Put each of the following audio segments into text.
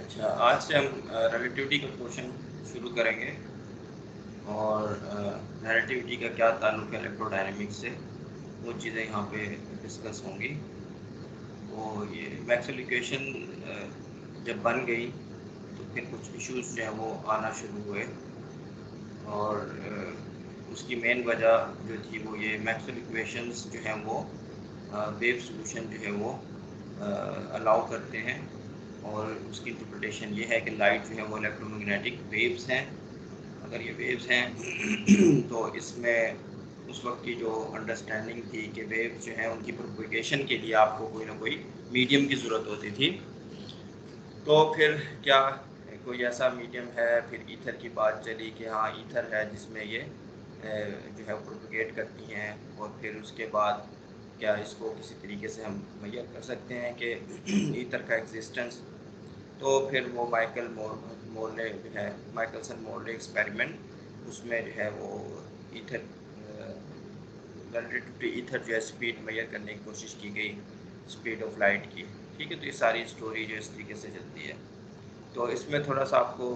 अच्छा, आज से हम रिलेटिविटी का क्वेश्चन शुरू करेंगे और रिलेटिविटी का क्या ताल्लुक है इलेक्ट्रोडायनेमिक्स से, वो चीज़ें यहाँ पे डिस्कस होंगी। तो ये मैक्सवेल इक्वेशन जब बन गई तो फिर कुछ इश्यूज जो हैं वो आना शुरू हुए और उसकी मेन वजह जो थी वो ये मैक्सवेल इक्वेशंस जो हैं वो वेव सॉल्यूशन जो है वो अलाउ करते हैं और उसकी इंटरप्रिटेशन ये है कि लाइट जो है वो इलेक्ट्रोमैग्नेटिक वेव्स हैं। अगर ये वेव्स हैं तो इसमें उस वक्त की जो अंडरस्टैंडिंग थी कि वेव्स जो हैं उनकी प्रोपगेशन के लिए आपको कोई ना कोई मीडियम की ज़रूरत होती थी। तो फिर क्या कोई ऐसा मीडियम है, फिर ईथर की बात चली कि हाँ ईथर है जिसमें ये जो है प्रोपगेट करती हैं और फिर उसके बाद क्या इसको किसी तरीके से हम मुहैया कर सकते हैं कि ईथर का एग्जिस्टेंस। तो फिर वो मोरले जो है माइकलसन मोरले एक्सपेरिमेंट, उसमें जो है वो ईथर रिलेटिव टू ईथर जो है स्पीड मेजर करने की कोशिश की गई, स्पीड ऑफ लाइट की। ठीक है, तो ये सारी स्टोरी जो इस तरीके से चलती है। तो इसमें थोड़ा सा आपको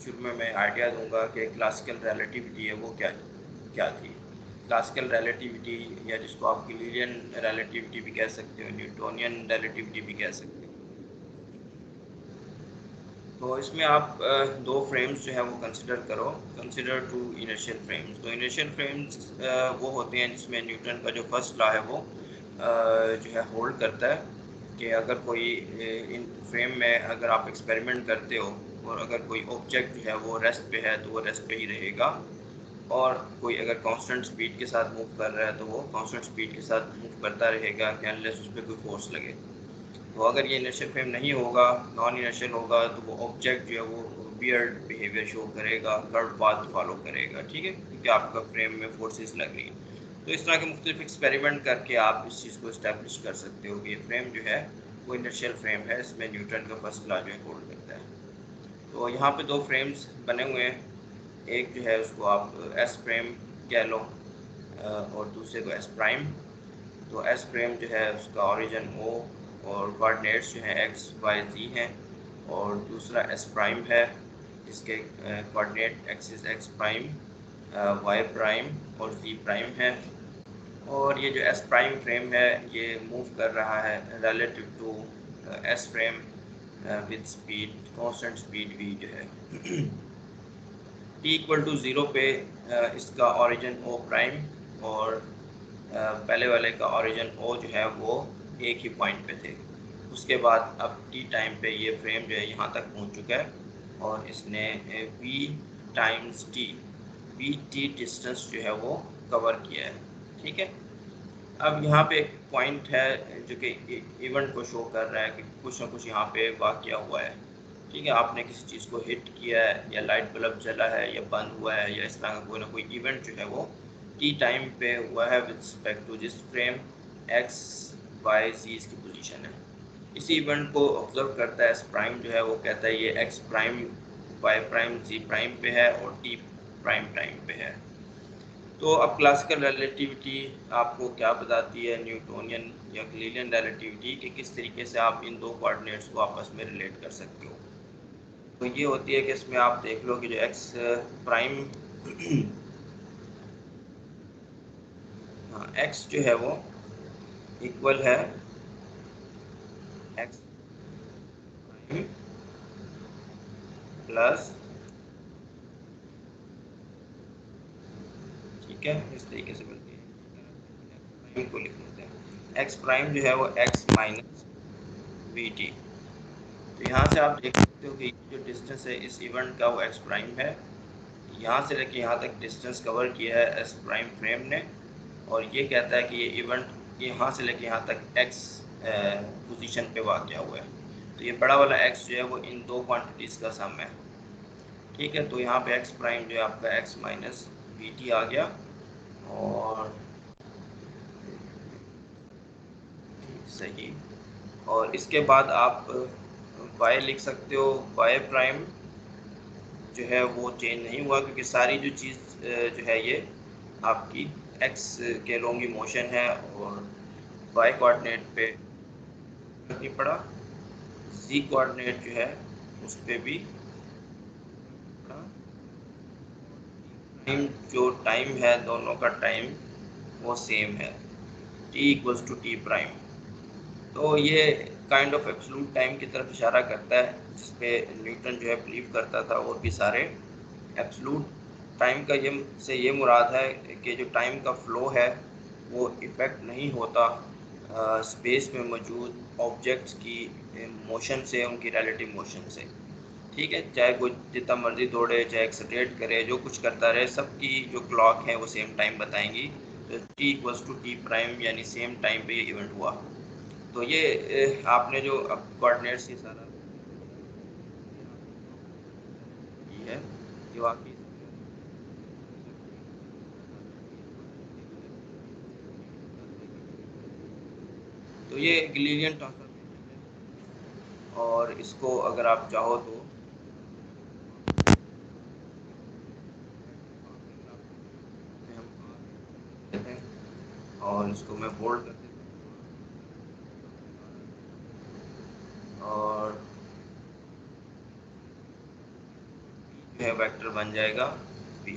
शुरू में मैं आइडिया दूंगा कि क्लासिकल रिलेटिविटी है वो क्या क्या थी। क्लासिकल रिलेटिविटी या जिसको आप गिलीलियन रिलेटिविटी भी कह सकते हो, न्यूटोनियन रिलेटिविटी भी कह सकते हो। तो इसमें आप दो फ्रेम्स जो है वो कंसिडर करो। Consider two inertial frames. तो इनर्शियल फ्रेम्स वो होते हैं जिसमें न्यूटन का जो फर्स्ट लॉ है वो जो है होल्ड करता है कि अगर कोई इन फ्रेम में अगर आप एक्सपेरिमेंट करते हो और अगर कोई ऑब्जेक्ट जो है वो रेस्ट पे है तो वो रेस्ट पे ही रहेगा, और कोई अगर कांस्टेंट स्पीड के साथ मूव कर रहा है तो वो कांस्टेंट स्पीड के साथ मूव करता रहेगा अनलेस उस पर कोई फोर्स लगे। तो अगर ये इनर्शियल फ्रेम नहीं होगा, नॉन इनर्शियल होगा, तो वो ऑब्जेक्ट जो है वो वियर्ड बिहेवियर शो करेगा, कर्व पाथ फॉलो करेगा। ठीक है, क्योंकि आपका फ्रेम में फोर्सेस लग रही हैं। तो इस तरह के मुख्तलिफ एक्सपेरिमेंट करके आप इस चीज़ को इस्टेब्लिश कर सकते हो कि ये फ्रेम जो है वो इनर्शियल फ्रेम है, इसमें न्यूटन का फर्स्ट लॉ जो है होल्ड करता है। तो यहाँ पे दो फ्रेम्स बने हुए हैं। एक जो है उसको आप एस फ्रेम कह लो और दूसरे को एस प्राइम। तो एस फ्रेम जो है उसका ओरिजिन ओ और कोऑर्डिनेट्स जो हैं एक्स वाई जी हैं, और दूसरा एस प्राइम है जिसके coordinate axis x prime y prime और जी प्राइम है। और ये जो एस प्राइम फ्रेम है ये मूव कर रहा है relative to S frame with speed constant speed v जो है टी इक्वल टू ज़ीरो पे इसका ओरिजिन ओ प्राइम और पहले वाले का ओरिजिन ओ जो है वो एक ही पॉइंट पे थे। उसके बाद अब टी टाइम पे ये फ्रेम जो है यहाँ तक पहुँच चुका है और इसने v times t v t distance जो है वो कवर किया है। ठीक है, अब यहाँ पे एक पॉइंट है जो कि इवेंट को शो कर रहा है कि कुछ ना कुछ यहाँ पे वाक़या हुआ है। ठीक है, आपने किसी चीज़ को हिट किया है या लाइट बल्ब जला है या बंद हुआ है या इस तरह का कोई ना कोई इवेंट जो है वो टी टाइम पे हुआ है विद रिस्पेक्ट टू जिस फ्रेम एक्स वाई जी इसकी पोजीशन है। इसी इवेंट को ऑब्जर्व करता है एस प्राइम जो है वो कहता है ये एक्स प्राइम वाई प्राइम जी प्राइम पे है और टी प्राइम टाइम पे है। तो अब क्लासिकल रिलेटिविटी आपको क्या बताती है, न्यूटोनियन या गलीलियन रिलेटिविटी, कि किस तरीके से आप इन दो कोऑर्डिनेट्स को आपस में रिलेट कर सकते हो। तो ये होती है कि इसमें आप देख लो कि जो एक्स प्राइम हाँ एक्स जो है वो इक्वल है एक्स प्राइम प्लस, ठीक है, इस तरीके से बनती है। प्राइम को लिख लेते हैं, एक्स प्राइम जो है वो एक्स माइनस वी टी। तो यहाँ से आप देख सकते हो कि जो डिस्टेंस है इस इवेंट का वो एक्स प्राइम है। यहाँ से लेके यहाँ तक डिस्टेंस कवर किया है एस प्राइम फ्रेम ने, और ये कहता है कि ये इवेंट यहाँ से लेके यहाँ तक एक्स पोजीशन पे वाक़या हुआ है। तो ये बड़ा वाला एक्स जो है वो इन दो क्वांटिटीज़ का सम है। ठीक है, तो यहाँ पे एक्स प्राइम जो है आपका एक्स माइनस वी टी आ गया, और सही। और इसके बाद आप वाई लिख सकते हो। वाई प्राइम जो है वो चेंज नहीं हुआ क्योंकि सारी जो चीज़ जो है ये आपकी एक्स के लॉन्ग मोशन है, और वाई कोऑर्डिनेट पे नहीं पड़ा। जी कोऑर्डिनेट जो है उस पर भी टाइम, जो टाइम है दोनों का टाइम वो सेम है, t equals to t prime. तो ये काइंड ऑफ एब्सोल्यूट टाइम की तरफ इशारा करता है, जिसपे न्यूटन जो है बिलीव करता था, और भी सारे। एब्सोल्यूट टाइम का ये से ये मुराद है कि जो टाइम का फ्लो है वो इफ़ेक्ट नहीं होता स्पेस में मौजूद ऑब्जेक्ट्स की मोशन से, उनकी रिलेटिव मोशन से। ठीक है, चाहे कोई जितना मर्जी दौड़े, चाहे एक्सलरेट करे, जो कुछ करता रहे, सबकी जो क्लॉक है वो सेम टाइम बताएंगी। तो t equals to t prime यानी सेम टाइम पे ये इवेंट हुआ। तो ये आपने जो अब कोऑर्डिनेट्स ये सारा की है, ये वाकई तो ये गलीलियन ट्रांसफॉर्मेशन है, और इसको अगर आप चाहो तो हम देते हैं, और इसको मैं बोल्ड कर देता हूँ, और जो है वेक्टर बन जाएगा बी।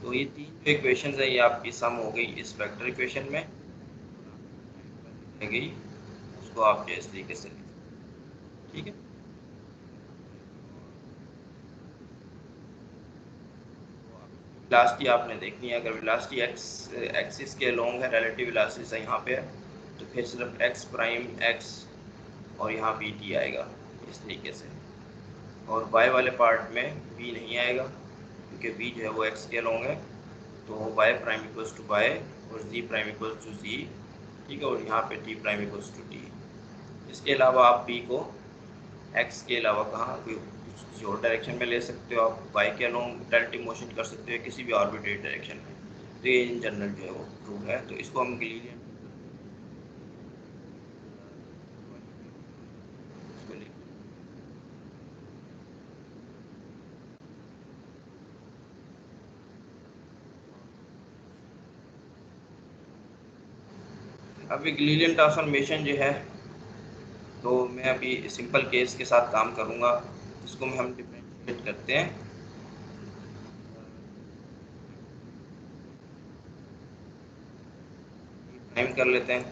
तो ये तीन जो इक्वेशन है ये आपकी सम हो गई इस वेक्टर इक्वेशन में रह गई, उसको आप इस तरीके से ठीक है। वेलोसिटी आपने देखनी है, अगर वेलोसिटी एक्स एक्सिस के अलोंग है, रिलेटिव वेलोसिटी से यहाँ पे है, तो फिर सिर्फ एक्स प्राइम एक्स और यहाँ बी टी आएगा इस तरीके से। और वाई वाले पार्ट में बी नहीं आएगा, क्योंकि बी जो है वो एक्स के अलोंग है। तो y prime equals to y और z prime equals to z, ठीक है, और यहाँ पे t prime equals to t. इसके अलावा आप बी को एक्स के अलावा कहाँ कोई किसी और डायरेक्शन में ले सकते हो, आप वाई के अलोंग डायरेक्टिव मोशन कर सकते हो किसी भी आर्बिट्रेरी डायरेक्शन में। तो ये इन जनरल जो है वो ट्रू है, तो इसको हम गलीलियन इसको लिख, अभी गलीलियन ट्रांसफॉर्मेशन जो है, तो मैं अभी सिंपल केस के साथ काम करूँगा, इसको हम डिफरेंशिएट करते हैं। प्राइम कर लेते हैं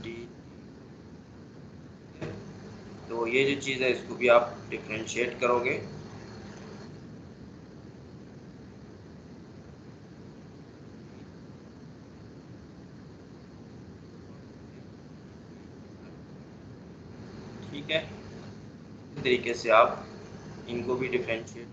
डी, तो ये जो चीज़ है इसको भी आप डिफरेंशिएट करोगे। ठीक है, इस तरीके से आप इनको भी डिफरेंशिएट,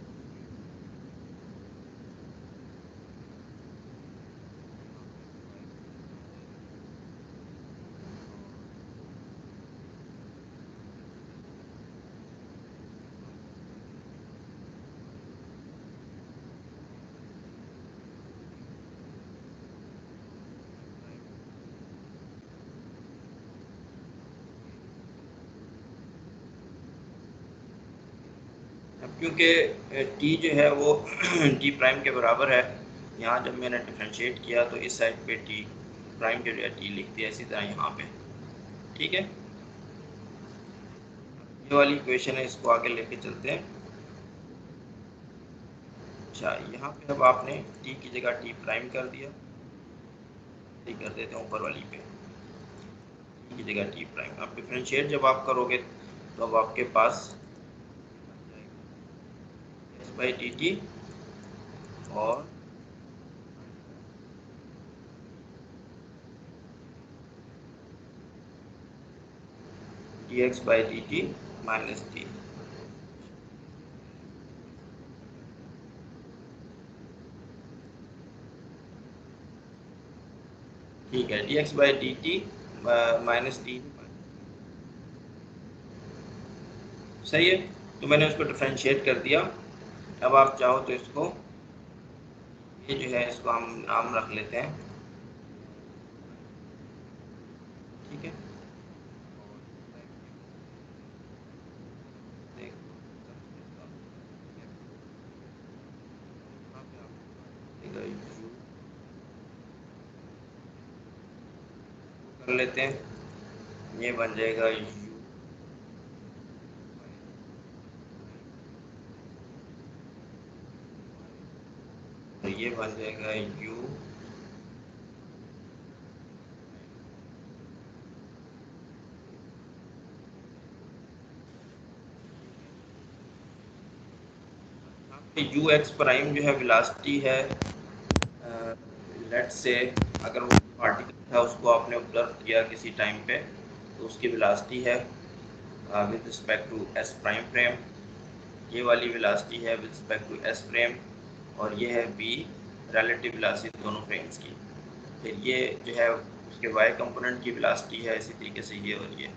अब क्योंकि टी जो है वो टी प्राइम के बराबर है, यहाँ जब मैंने डिफरेंशिएट किया तो इस साइड पे टी प्राइम के लिए टी लिख दिया, इसी तरह यहाँ पे। ठीक है, ये वाली इक्वेशन है, इसको आगे लेके चलते हैं। अच्छा, यहाँ पे अब आपने टी की जगह टी प्राइम कर दिया, टी कर देते हैं ऊपर वाली पे, टी की जगह टी प्राइम। अब डिफरेंशिएट जब आप करोगे तो अब आपके पास एस बाई डी टी और D X by d T minus T. ठीक है, D X by d T minus T, सही है। तो मैंने उसको डिफरेंशिएट कर दिया। अब आप चाहो तो इसको, ये जो है इसको हम नाम रख लेते हैं, ठीक है। कर लेते हैं, ये बन जाएगा यू ये बन जाएगा u यू एक्स प्राइम जो है वेलोसिटी है, लेट से अगर वो पार्टिकल था उसको आपने ऑब्जर्व किया किसी टाइम पे तो उसकी वेलोसिटी है with respect to S prime frame, ये वाली वेलोसिटी है with respect to S frame, और ये है बी रिलेटिव वेलोसिटी दोनों फ्रेम्स की। फिर ये जो है उसके वाई कंपोनेंट की वेलोसिटी है, इसी तरीके से ये और ये।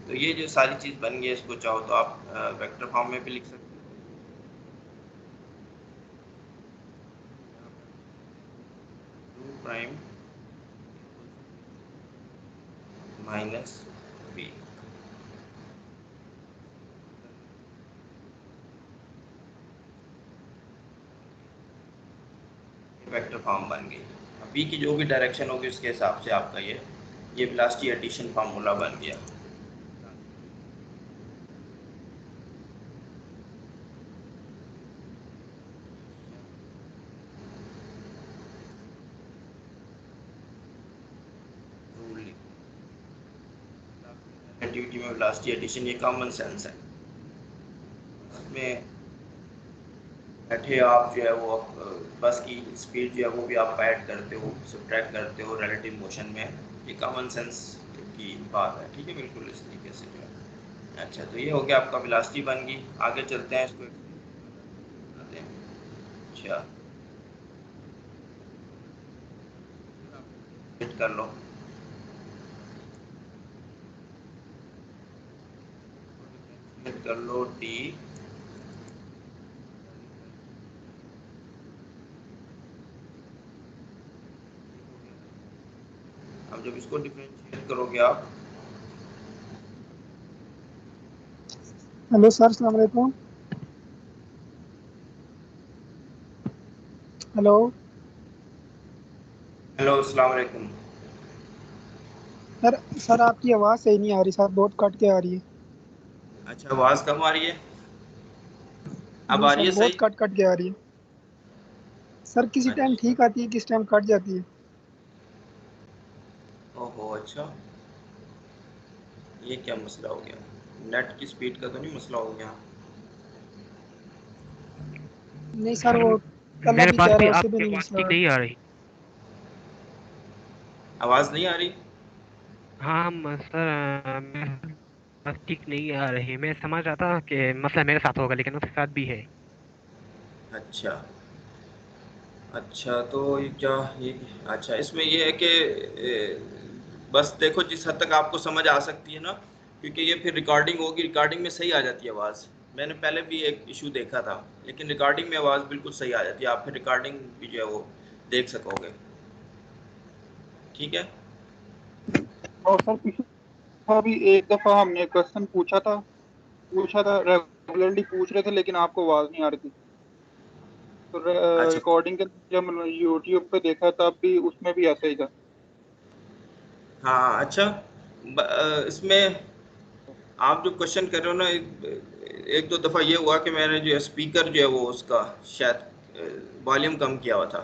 तो ये जो सारी चीज़ बन गई है, इसको चाहो तो आप वेक्टर फॉर्म में भी लिख सकते हो, two prime minus b, vector form बन गई। बी की जो भी डायरेक्शन होगी उसके हिसाब से आपका ये वेलोसिटी एडिशन फार्मूला बन गया। रिलेटिविटी में वेलोसिटी एडिशन ये कॉमन सेंस है। इसमें बैठे आप जो है वो बस की स्पीड जो है वो भी आप ऐड करते हो, सब्ट्रैक्ट करते हो रिलेटिव मोशन में, ये कॉमन सेंस की बात है। ठीक है, बिल्कुल इस तरीके से जो है। अच्छा, तो ये हो गया आपका वेलोसिटी बन गई। आगे चलते हैं, इसको आते हैं। अच्छा, हिट कर लो, हिट कर लो डी, अब जब इसको डिफरेंशिएट करोगे आप, हेलो सर, अस्सलाम वालेकुम। हेलो हेलो अस्सलाम वालेकुम। सर। सर आपकी आवाज़ सही नहीं आ रही सर, बहुत कट के आ रही है। अच्छा, आवाज़ कम आ रही है, अब जी आ रही सर, है बहुत सही? कट कट के आ रही है। सर किसी टाइम अच्छा, ठीक आती है, किस टाइम कट जाती है। ओहो, अच्छा, ये क्या मसला हो गया? नेट की स्पीड का तो नहीं मसला हो गया? नहीं सर, सर वो कल मेरे अभी पास कह भी रहा उससे भी आपकी नहीं आवाज़ मसला ठीक है। नहीं आ रही। आवाज़ नहीं आ रही? हाँ सर, मेरे पास ठीक नहीं आ रही। मैं समझ रहा था कि मसला मेरे साथ होगा, लेकिन उसके साथ भी है। अच्छा, अच्छा, तो ये क्या, ये अच्छा, इसमें ये है कि बस देखो जिस हद तक आपको समझ आ सकती है ना, क्योंकि ये फिर रिकॉर्डिंग होगी, रिकॉर्डिंग में सही आ जाती है आवाज़। मैंने पहले भी एक इशू देखा था, लेकिन रिकॉर्डिंग में आवाज़ बिल्कुल सही आ जाती है, आप फिर रिकॉर्डिंग भी जो है वो देख सकोगे। ठीक है। और सर पिछला भी एक दफा हमने क्वेश्चन पूछा था रेगुलरली पूछ रहे थे, लेकिन आपको आवाज नहीं आ रही थी। तो अच्छा, रिकॉर्डिंग के जब यूट्यूब पे देखा तब भी उसमें भी ऐसा ही था। हाँ, अच्छा, इसमें आप जो क्वेश्चन कर रहे हो ना, एक दो दफ़ा ये हुआ कि मैंने जो है स्पीकर जो है वो उसका शायद वॉल्यूम कम किया हुआ था।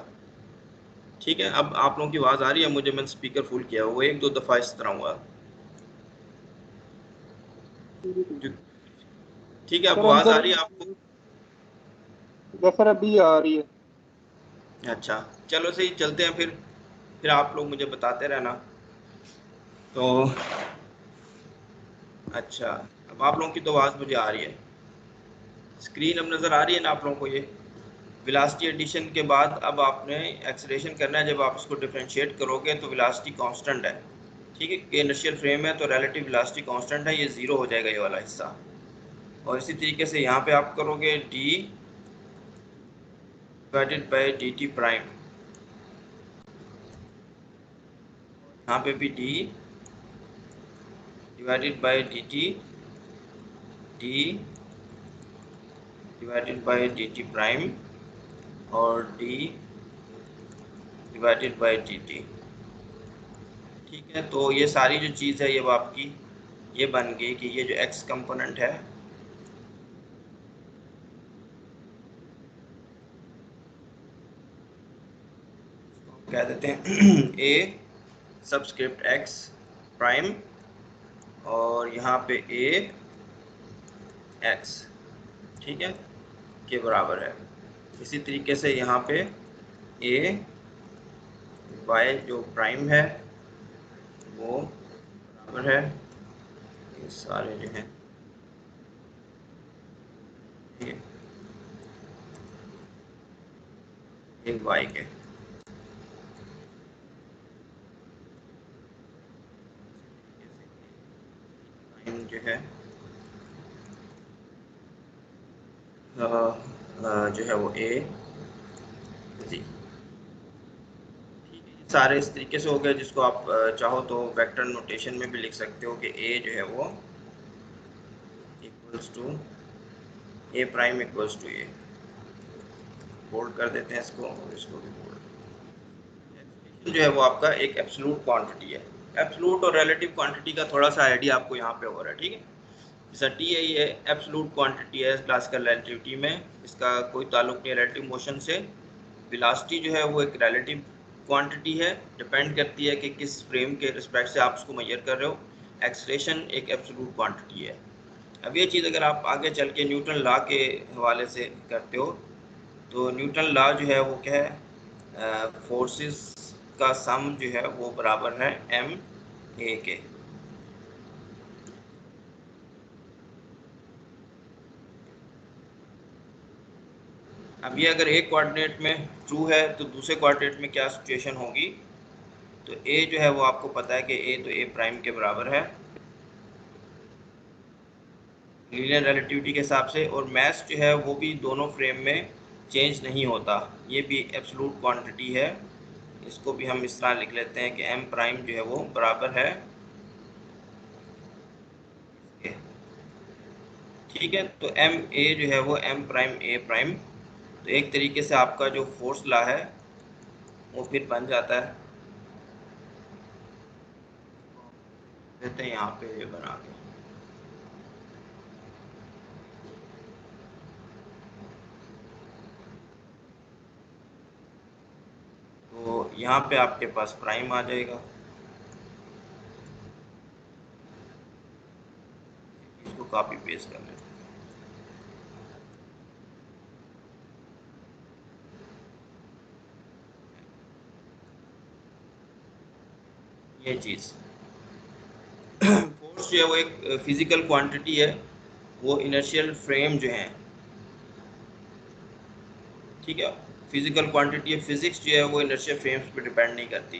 ठीक है, अब आप लोगों की आवाज़ आ रही है मुझे, मैंने स्पीकर फुल किया हुआ, वो एक दो दफ़ा इस तरह हुआ। जो ठीक है, अब सर आवाज़ आ अंदर रही है आपको? सर अभी आ रही है। अच्छा, चलो सही, चलते हैं फिर आप लोग मुझे बताते रहना। तो अच्छा, अब आप लोगों की तो आवाज़ मुझे आ रही है, स्क्रीन अब नज़र आ रही है ना आप लोगों को? ये वेलोसिटी एडिशन के बाद अब आपने एक्सेलरेशन करना है। जब आप इसको डिफरेंशिएट करोगे तो वेलोसिटी कांस्टेंट है। ठीक है, कि इनर्शियल फ्रेम है तो रिलेटिव वेलोसिटी कांस्टेंट है, ये ज़ीरो हो जाएगा ये वाला हिस्सा। और इसी तरीके से यहाँ पे आप करोगे d divided by d t prime, यहाँ पे भी d divided by d t, d divided by d t prime, और d divided by d t. ठीक है, तो ये सारी जो चीज़ है ये वो आपकी ये बन गई कि ये जो एक्स कंपोनेंट है, कह देते हैं ए सबस्क्रिप्ट एक्स प्राइम और यहाँ पे ए एक्स, ठीक है, के बराबर है। इसी तरीके से यहाँ पे ए वाई जो प्राइम है वो बराबर है, ये सारे जो हैं एक वाई के। प्राइम जो है जो है वो ए जी, ठीक है। सारे इस तरीके से हो गए, जिसको आप चाहो तो वेक्टर नोटेशन में भी लिख सकते हो कि ए जो है वो equals to a prime equals to a. Bold कर देते हैं इसको और इसको भी बोल्ड। जो है वो आपका एक एब्सोल्यूट क्वांटिटी है। एब्सोल्यूट और रिलेटिव क्वांटिटी का थोड़ा सा आइडिया आपको यहाँ पे हो रहा है, ठीक है। जैसा टी है ये एब्सोल्यूट क्वांटिटी है क्लासिकल रिलेटिविटी में, इसका कोई ताल्लुक नहीं रिलेटिव मोशन से। वेलोसिटी जो है वो एक रिलेटिव क्वांटिटी है, डिपेंड करती है कि किस फ्रेम के रिस्पेक्ट से आप उसको मेजर कर रहे हो। एक्सलेशन एक एब्सोल्यूट क्वांटिटी है। अब ये चीज़ अगर आप आगे चल के न्यूटन लॉ के हवाले से करते हो तो न्यूटन लॉ जो है वो क्या है, फोर्सेस का सम जो है वो बराबर है एम ए के। अब ये अगर एक कोऑर्डिनेट में ट्रू है तो दूसरे कोऑर्डिनेट में क्या सिचुएशन होगी, तो ए जो है वो आपको पता है कि ए तो ए प्राइम के बराबर है लीनियर रिलेटिविटी के हिसाब से, और मास जो है वो भी दोनों फ्रेम में चेंज नहीं होता, ये भी एब्सोल्यूट क्वांटिटी है। इसको भी हम इस तरह लिख लेते हैं कि एम प्राइम जो है वो बराबर है, ठीक है। तो एम ए जो है वो एम प्राइम ए प्राइम, तो एक तरीके से आपका जो फोर्स लॉ है वो फिर बन जाता है, कहते हैं यहाँ पे ये बना के, तो यहाँ पे आपके पास प्राइम आ जाएगा। इसको कॉपी पेस्ट कर लेते हैं, ये चीज़ फोर्स जो है वो एक फिजिकल क्वांटिटी है, वो इनर्शियल फ्रेम जो है, ठीक है, फिजिकल क्वांटिटी है। फिजिक्स जो है वो इनर्शियल फ्रेम्स पे डिपेंड नहीं करती,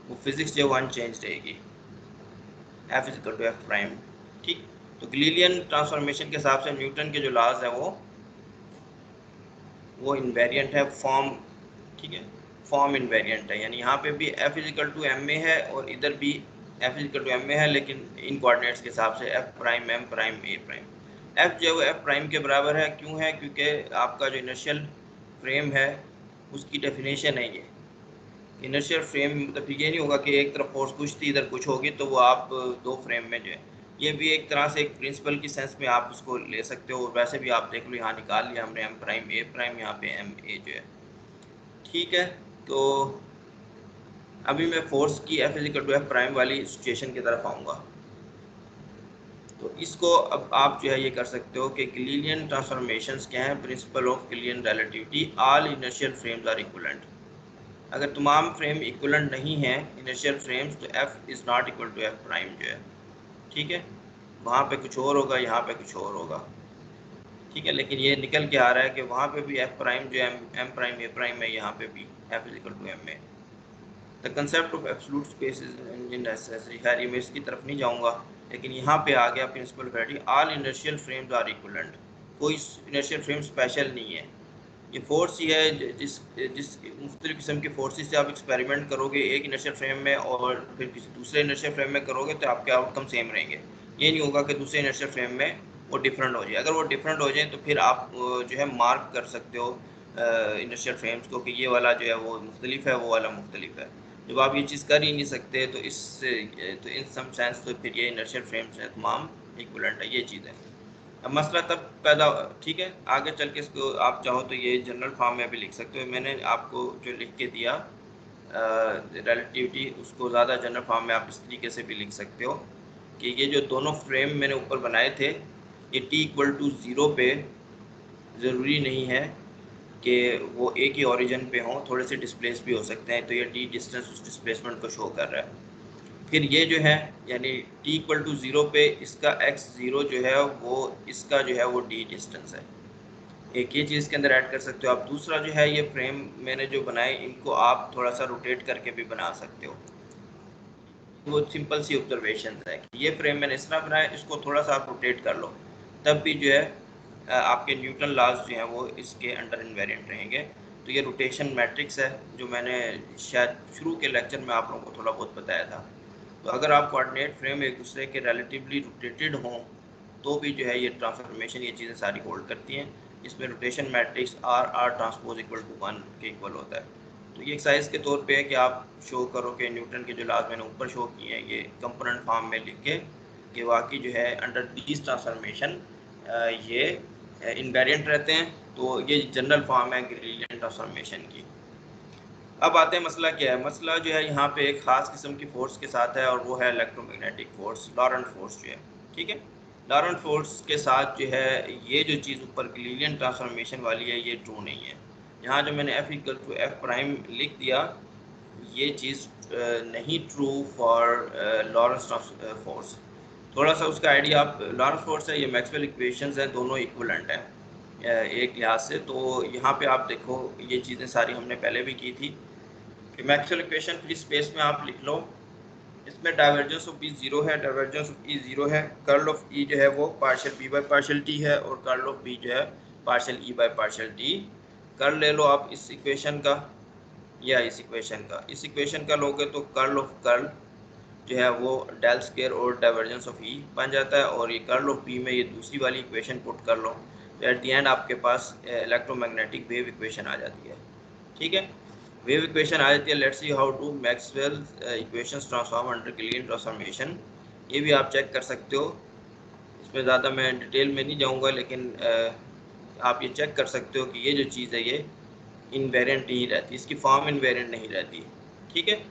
वो फिजिक्स जो है वो अनचेंज रहेगी, F is equal to F prime, ठीक। तो गलीलियन ट्रांसफॉर्मेशन के हिसाब से न्यूटन के जो लॉज है वो इनवेरिएंट है, फॉर्म, ठीक है, फॉर्म इनवेरिएंट है। यानी यहाँ पे भी F is equal to m a है और इधर भी F is equal to m a है, लेकिन इन कोऑर्डिनेट्स के हिसाब से F prime m prime a prime. F जो है वो एफ प्राइम के बराबर है, क्यों है, क्योंकि आपका जो इनर्शियल फ्रेम है उसकी डेफिनेशन है ये। इनर्शियल फ्रेम मतलब ये नहीं होगा कि एक तरफ फोर्स कुछ थी इधर कुछ होगी तो वो आप दो फ्रेम में जो है, ये भी एक तरह से एक प्रिंसिपल की सेंस में आप उसको ले सकते हो। और वैसे भी आप देख लो यहाँ निकाल लिया हमने एम प्राइम ए प्राइम, यहाँ पे एम ए जो है, ठीक है। तो अभी मैं फोर्स की F is equal to F prime वाली सिचुएशन की तरफ आऊँगा। तो इसको अब आप जो है ये कर सकते हो कि गलीलियन ट्रांसफॉर्मेशंस क्या है, principle of Galilean relativity, all inertial frames are equivalent. अगर तमाम फ्रेम इक्विवेलेंट नहीं है इनर्शियल फ्रेम्स, तो F is not equal to F prime जो है, ठीक है। वहाँ पे कुछ और होगा, यहाँ पे कुछ और होगा, ठीक है। लेकिन ये निकल के आ रहा है कि वहाँ पे भी एफ प्राइम जो एम प्राइम ए प्राइम है, यहाँ पे भी F is equal to m a. The concept of absolute space is necessary. खैर ये मैं इसकी तरफ नहीं जाऊँगा, लेकिन यहाँ पे आ गया principle property, all inertial frames are equivalent. कोई इनर्शियल फ्रेम स्पेशल नहीं है, ये फोर्स ही है जिस जिस मुख्तलिफ किस्म के फोर्सेस से आप एक्सपेरिमेंट करोगे एक इनर्शियल फ्रेम में और फिर किसी दूसरे इनर्शियल फ्रेम में करोगे तो आपके आउटकम सेम रहेंगे। ये नहीं होगा कि दूसरे इनर्शियल फ्रेम में वो डिफरेंट हो जाए। अगर वो डिफरेंट हो जाए तो फिर आप जो है मार्क कर सकते हो इनर्शियल फ्रेम्स को कि ये वाला जो है वो मुख्तलिफ है, वो वाला मुख्तलिफ है। जब आप ये चीज़ कर ही नहीं सकते तो इन सम सेंस तो फिर ये इनर्शियल फ्रेम्स हैं तमाम इक्विवेलेंट है, ये चीज़ है। अब मसला तब पैदा, ठीक है, आगे चल के इसको आप चाहो तो ये जनरल फॉर्म में भी लिख सकते हो। मैंने आपको जो लिख के दिया रिलेटिविटी, उसको ज़्यादा जनरल फॉर्म में आप इस तरीके से भी लिख सकते हो कि ये जो दोनों फ्रेम मैंने ऊपर बनाए थे, ये t=0 पे ज़रूरी नहीं है कि वो एक ही ओरिजिन पे हों, थोड़े से डिस्प्लेस भी हो सकते हैं, तो ये d डिस्टेंस उस डिस्प्लेसमेंट को शो कर रहा है। फिर ये जो है यानी t=0 पे इसका x0 जो है वो इसका जो है वो d डिस्टेंस है। एक ये चीज़ के अंदर ऐड कर सकते हो आप। दूसरा जो है ये फ्रेम मैंने जो बनाए इनको आप थोड़ा सा रोटेट करके भी बना सकते हो। वो सिंपल सी ऑब्जर्वेशन है कि ये फ्रेम मैंने इस तरह बनाया, इसको थोड़ा सा आप रोटेट कर लो, तब भी जो है आपके न्यूटन लॉज जो हैं वो इसके अंडर इन्वेरिएंट रहेंगे। तो ये रोटेशन मैट्रिक्स है जो मैंने शायद शुरू के लेक्चर में आप लोगों को थोड़ा बहुत बताया था। तो अगर आप कोऑर्डिनेट फ्रेम एक दूसरे के रिलेटिवली रोटेटेड हों तो भी जो है ये ट्रांसफॉर्मेशन, ये चीज़ें सारी होल्ड करती हैं। इसमें rotation matrix R transpose equal to 1 के इक्वल होता है। तो ये एक्सरसाइज के तौर पे है कि आप शो करो कि न्यूटन के जो लॉज मैंने ऊपर शो किए हैं ये कंपोनेंट फॉर्म में लिख के कि वाकई जो है अंडर दीज ट्रांसफॉर्मेशन ये इनवेरिएंट रहते हैं। तो ये जनरल फॉर्म है ग्रेडिएंट ट्रांसफॉर्मेशन की। अब आते हैं मसला क्या है। मसला जो है यहाँ पे एक ख़ास किस्म की फोर्स के साथ है और वो है इलेक्ट्रोमैग्नेटिक फोर्स, लॉरेंट फोर्स जो है, ठीक है। लॉरेंट फोर्स के साथ जो है ये जो चीज़ ऊपर गलीलियन ट्रांसफॉर्मेशन वाली है ये ट्रू नहीं है। यहाँ जो मैंने F=F' लिख दिया, ये चीज़ नहीं ट्रू फॉर लॉरेंस फोर्स। थोड़ा सा उसका आइडिया आप, लॉरेंस फोर्स है, ये मैक्सवेल इक्वेशंस हैं, दोनों इक्विवेलेंट हैं एक लिहाज से। तो यहाँ पे आप देखो ये चीज़ें सारी हमने पहले भी की थी कि मैक्सवेल इक्वेशन फ्री स्पेस में आप लिख लो, इसमें डाइवर्जेंस ऑफ E 0 है, डाइवर्जेंस ऑफ E 0 है, कर्ल ऑफ E जो है वो partial B by partial T है और कर्ल ऑफ B जो है partial E by partial T। Curl ले लो आप इस इक्वेशन का या इस इक्वेशन का। इस इक्वेशन का लोगे तो कर्ल ऑफ कर्ल जो है वो डेल स्क्वायर और डाइवर्जेंस ऑफ E बन जाता है, और ये कर्ल ऑफ B में ये दूसरी वाली इक्वेशन पुट कर लो, तो एट द एंड आपके पास इलेक्ट्रोमैग्नेटिक वेव इक्वेशन आ जाती है, ठीक है। वेव इक्वेशन आ जाती है। Let's see how to Maxwell equations transform under Galilean transformation. ये भी आप चेक कर सकते हो, इसमें ज़्यादा मैं डिटेल में नहीं जाऊंगा, लेकिन आप ये चेक कर सकते हो कि ये जो चीज़ है ये इनवेरिएंट नहीं रहती, इसकी फॉर्म इनवेरिएंट नहीं रहती, ठीक है।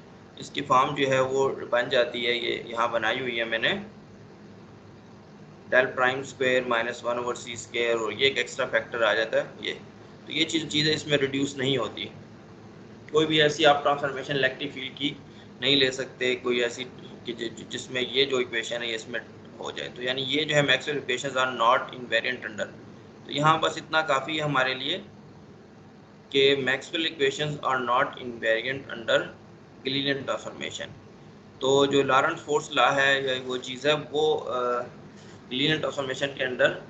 इसकी फॉर्म जो है वो बन जाती है, ये यहाँ बनाई हुई है मैंने, डेल प्राइम स्क्वायर -1/c², और ये एक एक्स्ट्रा फैक्टर आ जाता है ये। तो ये चीज़ें इसमें रिड्यूस नहीं होती। कोई भी ऐसी आप ट्रांसफॉर्मेशन इलेक्ट्रिक फील्ड की नहीं ले सकते कोई ऐसी कि जिसमें ये जो इक्वेशन है ये इसमें हो जाए। तो यानी ये जो है Maxwell equations are not invariant under. तो यहाँ बस इतना काफ़ी है हमारे लिए कि Maxwell equations are not invariant under Galilean transformation. तो जो लॉरेंट फोर्स लॉ है या वो चीज़ है वो गलीलियन ट्रांसफॉर्मेशन के अंडर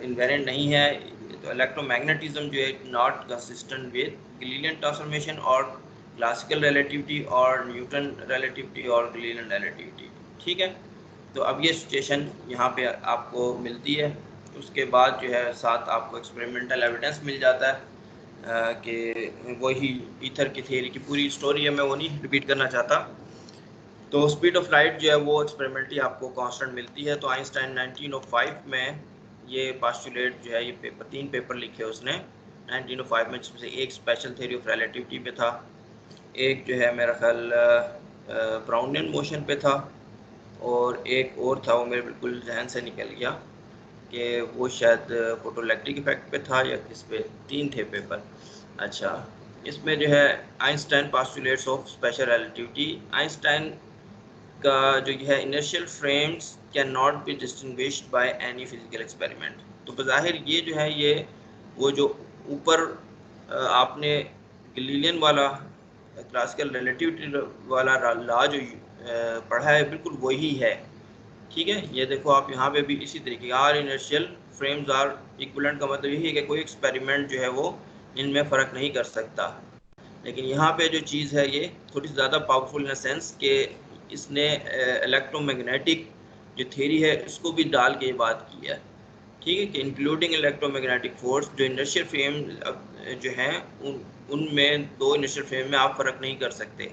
इनवेरिएंट नहीं है। तो इलेक्ट्रोमैग्नेटिज्म जो है not consistent with Galilean transformation और क्लासिकल रिलेटिविटी और न्यूटन रिलेटिविटी और गलीलियन रिलेटिविटी, ठीक है। तो अब ये सिचुएशन यहाँ पे आपको मिलती है। उसके बाद जो है साथ आपको एक्सपेरिमेंटल एविडेंस मिल जाता है कि वही ईथर की थ्योरी की पूरी स्टोरी है, मैं वो नहीं रिपीट करना चाहता। तो स्पीड ऑफ लाइट जो है वो एक्सपेरिमेंटली आपको कांस्टेंट मिलती है। तो आइंस्टाइन 1905 में ये पास्टुलेट जो है ये 3 पेपर लिखे उसने 1905 में, जिसमें से एक स्पेशल थ्योरी ऑफ रिलेटिविटी पे था, एक जो है मेरा ख्याल ब्राउनियन मोशन पे था, और एक और था वो मेरे बिल्कुल जहन से निकल गया कि वो शायद फोटोइलेक्ट्रिक इफेक्ट पे था या किस पे, 3 थे पेपर। अच्छा, इसमें जो है Einstein postulates of special relativity, Einstein का जो है inertial frames can not be distinguished by any physical experiment. तो बज़ाहिर ये जो है ये वो जो ऊपर आपने गलीलियन वाला क्लासिकल रिलेटिविटी वाला लॉ जो पढ़ा है बिल्कुल वही है, ठीक है। ये देखो आप यहाँ पे भी इसी तरीके are inertial frames are equivalent का मतलब यही है कि कोई एक्सपेरिमेंट जो है वो इनमें फ़र्क नहीं कर सकता। लेकिन यहाँ पे जो चीज़ है ये थोड़ी ज़्यादा पावरफुल इन सेंस कि इसने इलेक्ट्रोमैग्नेटिक जो थ्योरी है इसको भी डाल के ये बात की है, ठीक है, कि इंक्लूडिंग इलेक्ट्रोमैग्नेटिक फोर्स। जो इनर्शियल फ्रेम जो हैं उनमें 2 इनर्शियल फ्रेम में आप फ़र्क नहीं कर सकते।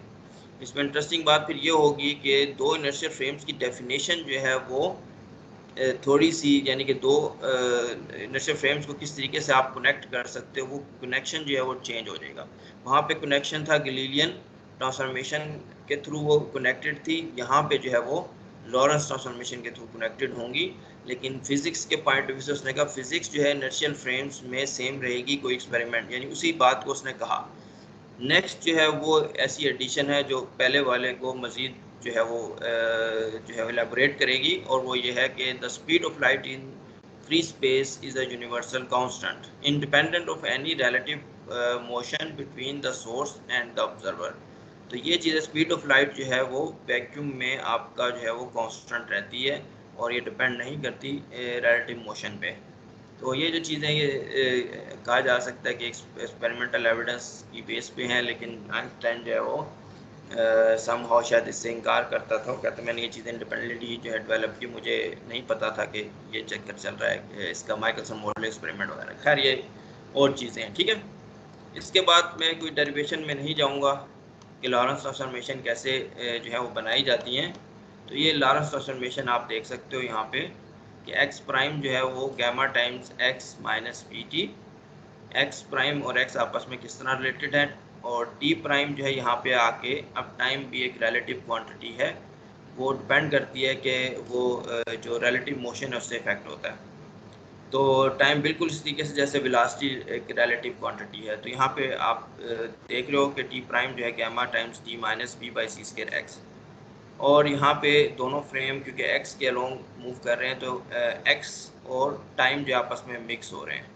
इसमें इंटरेस्टिंग बात फिर ये होगी कि 2 इनर्शियल फ्रेम्स की डेफिनेशन जो है वो थोड़ी सी यानी कि दो इनर्शियल फ्रेम्स को किस तरीके से आप कनेक्ट कर सकते हो, वो कनेक्शन जो है वो चेंज हो जाएगा। वहाँ पे कनेक्शन था गैलीलियन ट्रांसफॉर्मेशन के थ्रू वो कनेक्टेड थी, यहाँ पे जो है वो लॉरेंस ट्रांसफॉर्मेशन के थ्रू कनेक्टेड होंगी। लेकिन फिजिक्स के पॉइंट ऑफ व्यू से उसने कहा फिजिक्स जो है इनर्शियल फ्रेम्स में सेम रहेगी, कोई एक्सपेरिमेंट यानी उसी बात को उसने कहा। नेक्स्ट जो है वो ऐसी एडिशन है जो पहले वाले को मज़ीद जो है वो जो है एलेबोरेट करेगी, और वो ये है कि the speed of light in free space is a universal constant independent of any relative motion between the source and the observer. तो ये चीज़ स्पीड ऑफ लाइट जो है वो वैक्यूम में आपका जो है वो कांस्टेंट रहती है, और ये डिपेंड नहीं करती रिलेटिव मोशन पे। तो ये जो चीज़ें ये कहा जा सकता है कि एक्सपेरिमेंटल एविडेंस की बेस पे हैं, लेकिन आइंस्टाइन जो है वो समहाउ शायद इससे इनकार करता था। कहते मैंने ये चीज़ें इंडिपेंडेंटली जो है डेवलप की, मुझे नहीं पता था कि ये चक्कर चल रहा है इसका माइकलसन मॉडल एक्सपेरिमेंट वगैरह। खैर ये और चीज़ें हैं, ठीक है। इसके बाद मैं कोई डेरिवेशन में नहीं जाऊँगा कि लॉरेंस ट्रांसफॉर्मेशन कैसे जो है वो बनाई जाती हैं। तो ये लॉरेंस ट्रांसफॉर्मेशन आप देख सकते हो यहाँ पे कि एक्स प्राइम जो है वो gamma times x minus p t, x prime और एक्स आपस में किस तरह रिलेटेड है, और टी प्राइम जो है यहाँ पे आके, अब टाइम भी एक रिलेटिव क्वांटिटी है, वो डिपेंड करती है कि वो जो रिलेटिव मोशन है उससे इफेक्ट होता है। तो टाइम बिल्कुल इस तरीके से जैसे वेलोसिटी एक रिलेटिव क्वांटिटी है। तो यहाँ पे आप देख रहे हो कि टी प्राइम जो है gamma times t minus b by C square x, और यहाँ पे दोनों फ्रेम क्योंकि एक्स के अलोंग मूव कर रहे हैं तो एक्स और टाइम जो आपस में मिक्स हो रहे हैं।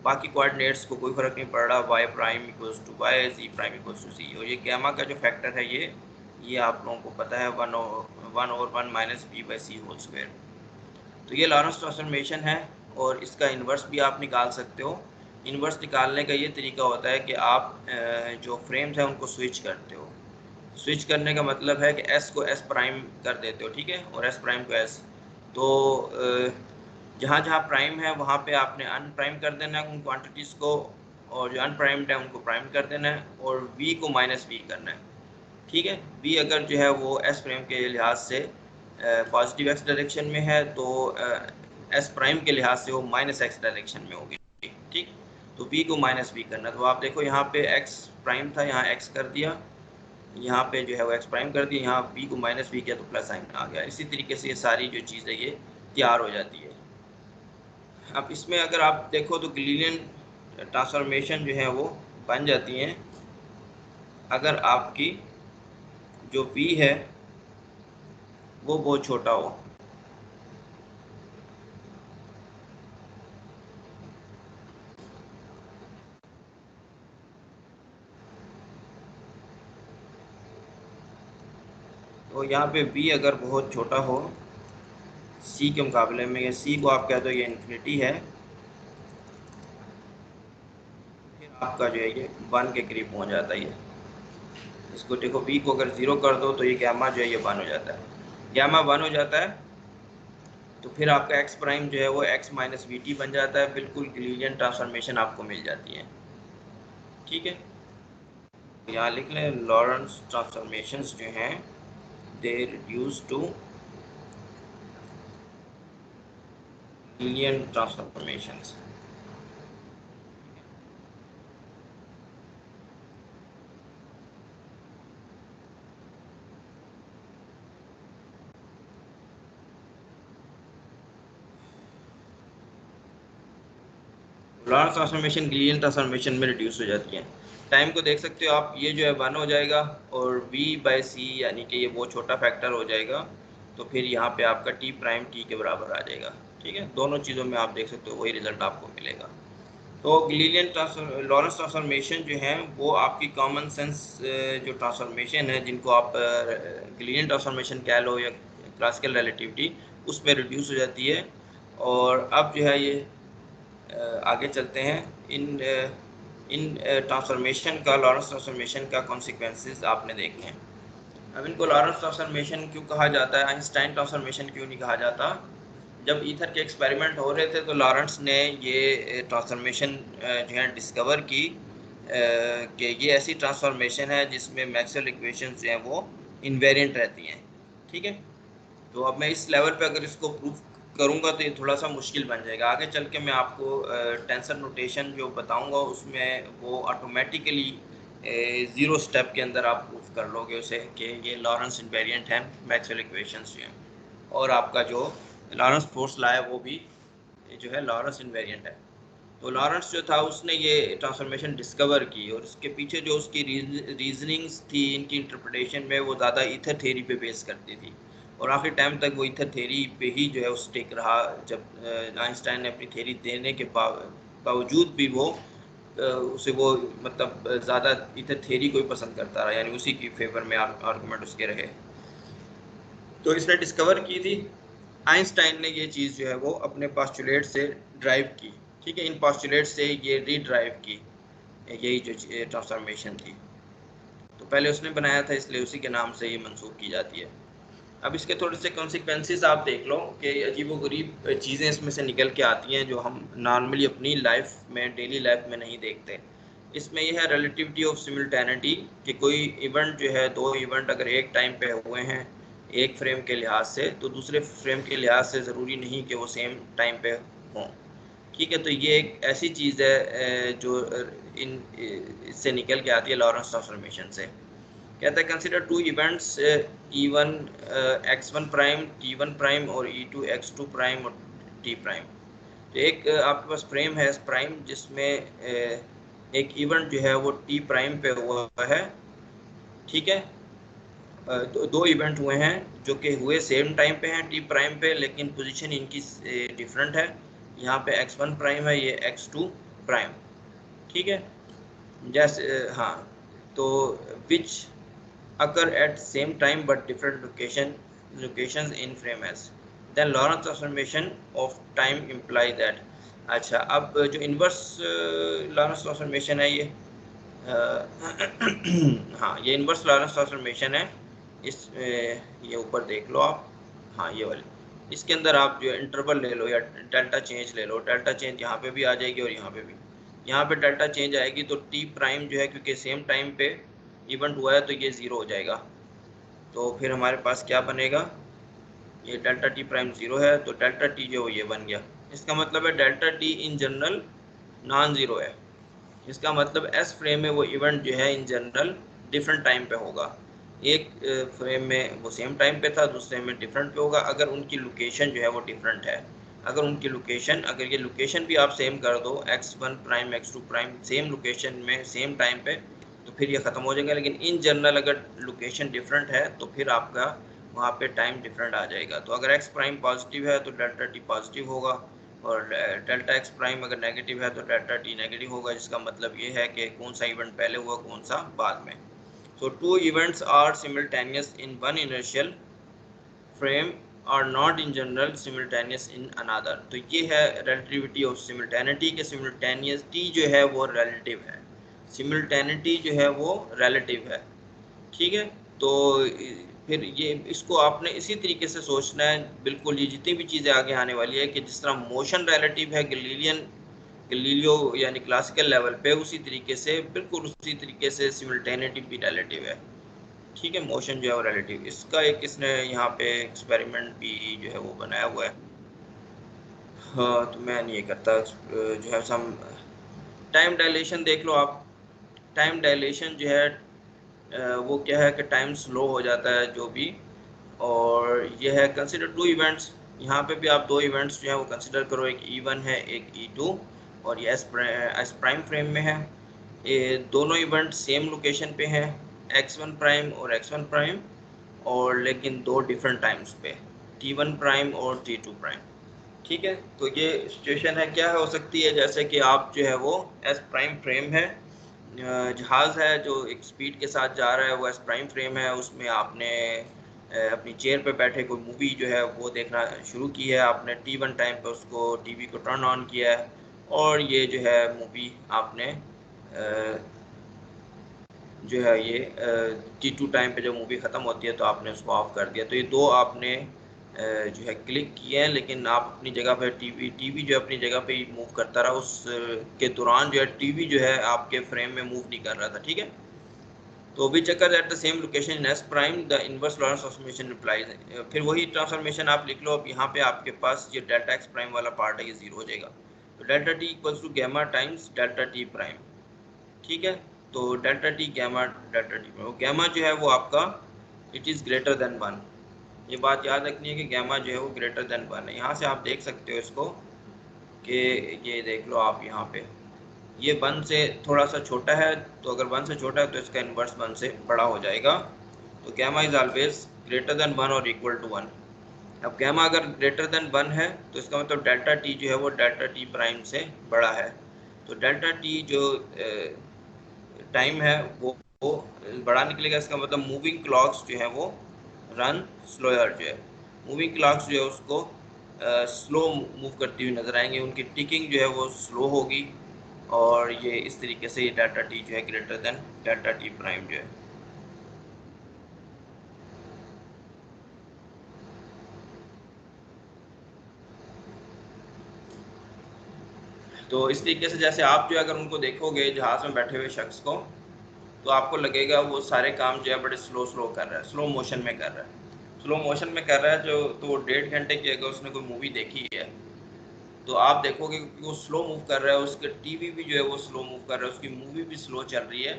बाकी कोऑर्डिनेट्स को कोई फ़र्क नहीं पड़ रहा, y prime equals to y, z prime equals to z. और ये गैमा का जो फैक्टर है ये आप लोगों को पता है 1/1 minus b by c whole square. तो ये लॉरेंस ट्रांसफॉर्मेशन है, और इसका इन्वर्स भी आप निकाल सकते हो। इन्वर्स निकालने का ये तरीका होता है कि आप जो फ्रेम्स हैं उनको स्विच करते हो। स्विच करने का मतलब है कि एस को एस प्राइम कर देते हो, ठीक है, और एस प्राइम को एस। तो जहाँ जहाँ प्राइम है वहाँ पे आपने अनप्राइम कर देना है उन क्वांटिटीज़ को, और जो अनप्राइम्ड है उनको प्राइम कर देना है, और वी को माइनस वी करना है, ठीक है। वी अगर जो है वो एस प्राइम के लिहाज से पॉजिटिव एक्स डायरेक्शन में है तो एस प्राइम के लिहाज से वो माइनस एक्स डायरेक्शन में होगी, ठीक। तो वी को माइनस वी करना। तो आप देखो यहाँ पे एक्स प्राइम था, यहाँ एक्स कर दिया, यहाँ पे जो है वो एक्स प्राइम कर दिया, यहाँ वी को माइनस वी किया तो प्लस साइन आ गया। इसी तरीके से ये सारी जो चीज़ है ये तैयार हो जाती है। अब इसमें अगर आप देखो तो गैलीलियन ट्रांसफॉर्मेशन जो है वो बन जाती हैं अगर आपकी जो v है वो बहुत छोटा हो। तो यहाँ पे v अगर बहुत छोटा हो c के मुकाबले में, या c को आप कह दो ये इन्फिनिटी है, फिर आपका जो है ये 1 के करीब पहुँच जाता है। इसको देखो v को अगर 0 कर दो तो ये गैमा जो है ये 1 हो जाता है। गैमा 1 हो जाता है तो फिर आपका एक्स प्राइम जो है वो एक्स माइनस वी टी बन जाता है। बिल्कुल गैलीलियन ट्रांसफॉर्मेशन आपको मिल जाती है, ठीक है। यहाँ लिख लें लॉरेंस ट्रांसफॉर्मेशंस जो हैं they reduce to Galilean transformations. Lorentz transformation Galilean transformation में रिड्यूस हो जाती है। टाइम को देख सकते हो आप, ये जो है 1 हो जाएगा और v बाई सी यानी कि ये बहुत छोटा फैक्टर हो जाएगा, तो फिर यहाँ पे आपका t प्राइम t के बराबर आ जाएगा, ठीक है। दोनों चीज़ों में आप देख सकते हो वही रिजल्ट आपको मिलेगा। तो गैलीलियन लॉरेंस ट्रांसफॉर्मेशन जो है वो आपकी कॉमन सेंस जो ट्रांसफॉर्मेशन है, जिनको आप गैलीलियन ट्रांसफॉर्मेशन कह लो या क्लासिकल रिलेटिविटी, उस पर रिड्यूस हो जाती है। और अब जो है ये आगे चलते हैं। इन ट्रांसफॉर्मेशन का, लॉरेंस ट्रांसफॉर्मेशन का कॉन्सिक्वेंसेस आपने देखने हैं। अब इनको लॉरेंस ट्रांसफॉर्मेशन क्यों कहा जाता है, आइंस्टाइन ट्रांसफॉर्मेशन क्यों नहीं कहा जाता? जब ईथर के एक्सपेरिमेंट हो रहे थे तो लॉरेंस ने ये ट्रांसफॉर्मेशन जो है डिस्कवर की कि ये ऐसी ट्रांसफॉर्मेशन है जिसमें मैक्सवेल इक्वेशंस जो हैं वो इनवेरिएंट रहती हैं, ठीक है। तो अब मैं इस लेवल पे अगर इसको प्रूफ करूँगा तो ये थोड़ा सा मुश्किल बन जाएगा। आगे चल के मैं आपको टेंसर नोटेशन जो बताऊँगा उसमें वो ऑटोमेटिकली ज़ीरो स्टेप के अंदर आप प्रूफ कर लोगे उसे कि ये लॉरेंस इनवेरिएंट है मैक्सवेल इक्वेशंस जो हैं, और आपका जो लॉरेंस फोर्स लॉ है वो भी जो है लॉरेंस इनवेरिएंट है। तो लॉरेंस जो था उसने ये ट्रांसफॉर्मेशन डिस्कवर की, और इसके पीछे जो उसकी रीजनिंग्स थी, इनकी इंटरप्रिटेशन में वो ज़्यादा ईथर थ्योरी पे बेस करती थी, और आखिर टाइम तक वो ईथर थ्योरी पे ही जो है वो स्टिक रहा। जब आइंस्टाइन ने अपनी थ्योरी देने के बावजूद भी वो उसे वो मतलब ज़्यादा ईथर थ्योरी को ही पसंद करता रहा, यानी उसी की फेवर में आर्गूमेंट उसके रहे। तो इसने डिस्कवर की थी, आइंस्टाइन ने ये चीज़ जो है वो अपने पोस्टुलेट से ड्राइव की, ठीक है, इन पोस्टुलेट से ये रीड्राइव की, यही जो ट्रांसफॉर्मेशन थी। तो पहले उसने बनाया था इसलिए उसी के नाम से ये मंसूब की जाती है। अब इसके थोड़े से कॉन्सिक्वेंसेस आप देख लो कि अजीबोगरीब चीज़ें इसमें से निकल के आती हैं जो हम नॉर्मली अपनी लाइफ में, डेली लाइफ में नहीं देखते। इसमें यह है रिलेटिविटी ऑफ सिमिल्टेनिटी, कि कोई इवेंट जो है, दो इवेंट अगर एक टाइम पे हुए हैं एक फ्रेम के लिहाज से, तो दूसरे फ्रेम के लिहाज से ज़रूरी नहीं कि वो सेम टाइम पे हों, ठीक है। तो ये एक ऐसी चीज़ है जो इन इससे निकल के आती है लॉरेंस ट्रांसफॉर्मेशन से। कहता है consider two events E1 x1 प्राइम T1 प्राइम और E2 x2 प्राइम और T प्राइम। तो एक आपके पास फ्रेम है प्राइम जिसमें एक इवेंट जो है वो T प्राइम पे हुआ है, ठीक है। दो इवेंट हुए हैं जो कि हुए सेम टाइम पे हैं T प्राइम पे, लेकिन पोजीशन इनकी डिफरेंट है। यहाँ पे x1 प्राइम है, ये x2 प्राइम, ठीक है। जैसे हाँ, तो विच occur at same time but different locations in frame S, then Lorentz transformation of time imply that। अच्छा, अब जो इनवर्स लॉरेंस ट्रांसफॉर्मेशन है ये हाँ, ये इनवर्स लॉरेंस ट्रांसफॉर्मेशन है। इस ये ऊपर देख लो आप, हाँ ये वाली, इसके अंदर आप जो इंटरवल ले लो या डेल्टा चेंज ले लो, डेल्टा चेंज यहाँ पे भी आ जाएगी और यहाँ पे भी। यहाँ पे डेल्टा चेंज आएगी तो टी प्राइम जो है, क्योंकि सेम टाइम पे इवेंट हुआ है, तो ये ज़ीरो हो जाएगा। तो फिर हमारे पास क्या बनेगा, ये डेल्टा टी प्राइम ज़ीरो है, तो डेल्टा टी जो ये बन गया। इसका मतलब है delta T in general non zero है। इसका मतलब एस फ्रेम में वो इवेंट जो है इन जनरल डिफरेंट टाइम पे होगा। एक फ्रेम में वो सेम टाइम पे था, दूसरे में डिफरेंट पे होगा अगर उनकी लोकेशन जो है वो डिफरेंट है। अगर उनकी लोकेशन, अगर ये लोकेशन भी आप सेम कर दो, x1 prime x2 prime same location में सेम टाइम पे, तो फिर ये ख़त्म हो जाएगा। लेकिन इन जनरल अगर लोकेशन डिफरेंट है तो फिर आपका वहाँ पे टाइम डिफरेंट आ जाएगा। तो अगर x प्राइम पॉजिटिव है तो डेल्टा टी पॉजिटिव होगा, और डेल्टा एक्स प्राइम अगर नेगेटिव है तो डेल्टा टी नेगेटिव होगा, जिसका मतलब ये है कि कौन सा इवेंट पहले हुआ कौन सा बाद में। So two events are simultaneous in one inertial frame are not in general simultaneous in another. तो ये है रिलेटिविटी ऑफ सिमिल्टेनिटी के सिमिल्टेनियसटी जो है वो रिलेटिव है, सिमिल्टेनिटी जो है वो रिलेटिव है, ठीक है। तो फिर ये इसको आपने इसी तरीके से सोचना है बिल्कुल, ये जितनी भी चीज़ें आगे आने वाली है, कि जिस तरह मोशन रिलेटिव है गैलीलियो यानी क्लासिकल लेवल पे, उसी तरीके से बिल्कुल उसी तरीके से सिमिल्टेनिटी भी रिलेटिव है, ठीक है। मोशन जो है वो रिलेटिव, इसका एक इसने यहाँ पे एक्सपेरिमेंट भी जो है वो बनाया हुआ है। हाँ, तो मैं नहीं करता जो है सम टाइम डायलेशन देख लो आप। टाइम डायलेशन जो है वो क्या है कि टाइम स्लो हो जाता है जो भी, और ये है कंसिडर टू इवेंट्स। यहाँ पे भी आप दो इवेंट्स जो है वो कंसिडर करो, एक E1 है एक E2, और ये एस प्राइम फ्रेम में है। ये दोनों इवेंट सेम लोकेशन पे हैं, x1 प्राइम और x1 प्राइम, और लेकिन दो डिफरेंट टाइम्स पे, T1 प्राइम और T2 प्राइम, ठीक है। तो ये सिचुएशन है, क्या हो सकती है, जैसे कि आप जो है वो एस प्राइम फ्रेम है, जहाज़ है जो एक स्पीड के साथ जा रहा है, वो एस प्राइम फ्रेम है, उसमें आपने अपनी चेयर पे बैठे कोई मूवी जो है वो देखना शुरू की है, आपने T1 टाइम पे उसको टीवी को टर्न ऑन किया है, और ये जो है मूवी आपने जो है ये T2 टाइम पे जब मूवी ख़त्म होती है तो आपने उसको ऑफ कर दिया। तो ये दो आपने जो है क्लिक किए हैं, लेकिन आप अपनी जगह पे टीवी जो अपनी जगह पे ही मूव करता रहा, उस के दौरान जो है टीवी जो है आपके फ्रेम में मूव नहीं कर रहा था, ठीक है। तो which occur at the same location in S prime the inverse Lorentz transformation replies. फिर वही ट्रांसफॉर्मेशन आप लिख लो। अब यहाँ पे आपके पास ये डेल्टा एक्स प्राइम वाला पार्ट है, ये जीरो हो जाएगा। तो delta t equals to gamma times delta t prime, ठीक है। तो delta t gamma delta t prime, gamma जो है वो आपका इट इज़ ग्रेटर देन 1। ये बात याद रखनी है कि गैमा जो है वो ग्रेटर देन 1 है। यहाँ से आप देख सकते हो इसको कि ये देख लो आप यहाँ पे, ये 1 से थोड़ा सा छोटा है, तो अगर 1 से छोटा है तो इसका इन्वर्स 1 से बड़ा हो जाएगा। तो gamma is always greater than 1 और इक्वल टू 1। अब गैमा अगर ग्रेटर देन 1 है तो इसका मतलब डेल्टा टी जो है वो डेल्टा टी प्राइम से बड़ा है। तो डेल्टा टी जो टाइम है वो बड़ा निकलेगा। इसका मतलब मूविंग क्लॉक्स जो है वो रन स्लोअर, जो है मूविंग क्लॉक्स जो है उसको स्लो मूव करती हुई नजर आएंगे, उनकी टिकिंग जो है वो स्लो होगी। और ये इस तरीके से ये डेल्टा टी जो है greater than delta t prime जो है। तो इस तरीके से जैसे आप जो अगर उनको देखोगे जहाज में बैठे हुए शख्स को, तो आपको लगेगा वो सारे काम जो है बड़े स्लो स्लो कर रहा है, स्लो मोशन में कर रहा है, स्लो मोशन में कर रहा है। जो तो 1.5 घंटे की अगर उसने कोई मूवी देखी है तो आप देखोगे कि वो स्लो मूव कर रहा है, उसके टीवी भी जो है वो स्लो मूव कर रहा है, उसकी मूवी भी स्लो चल रही है,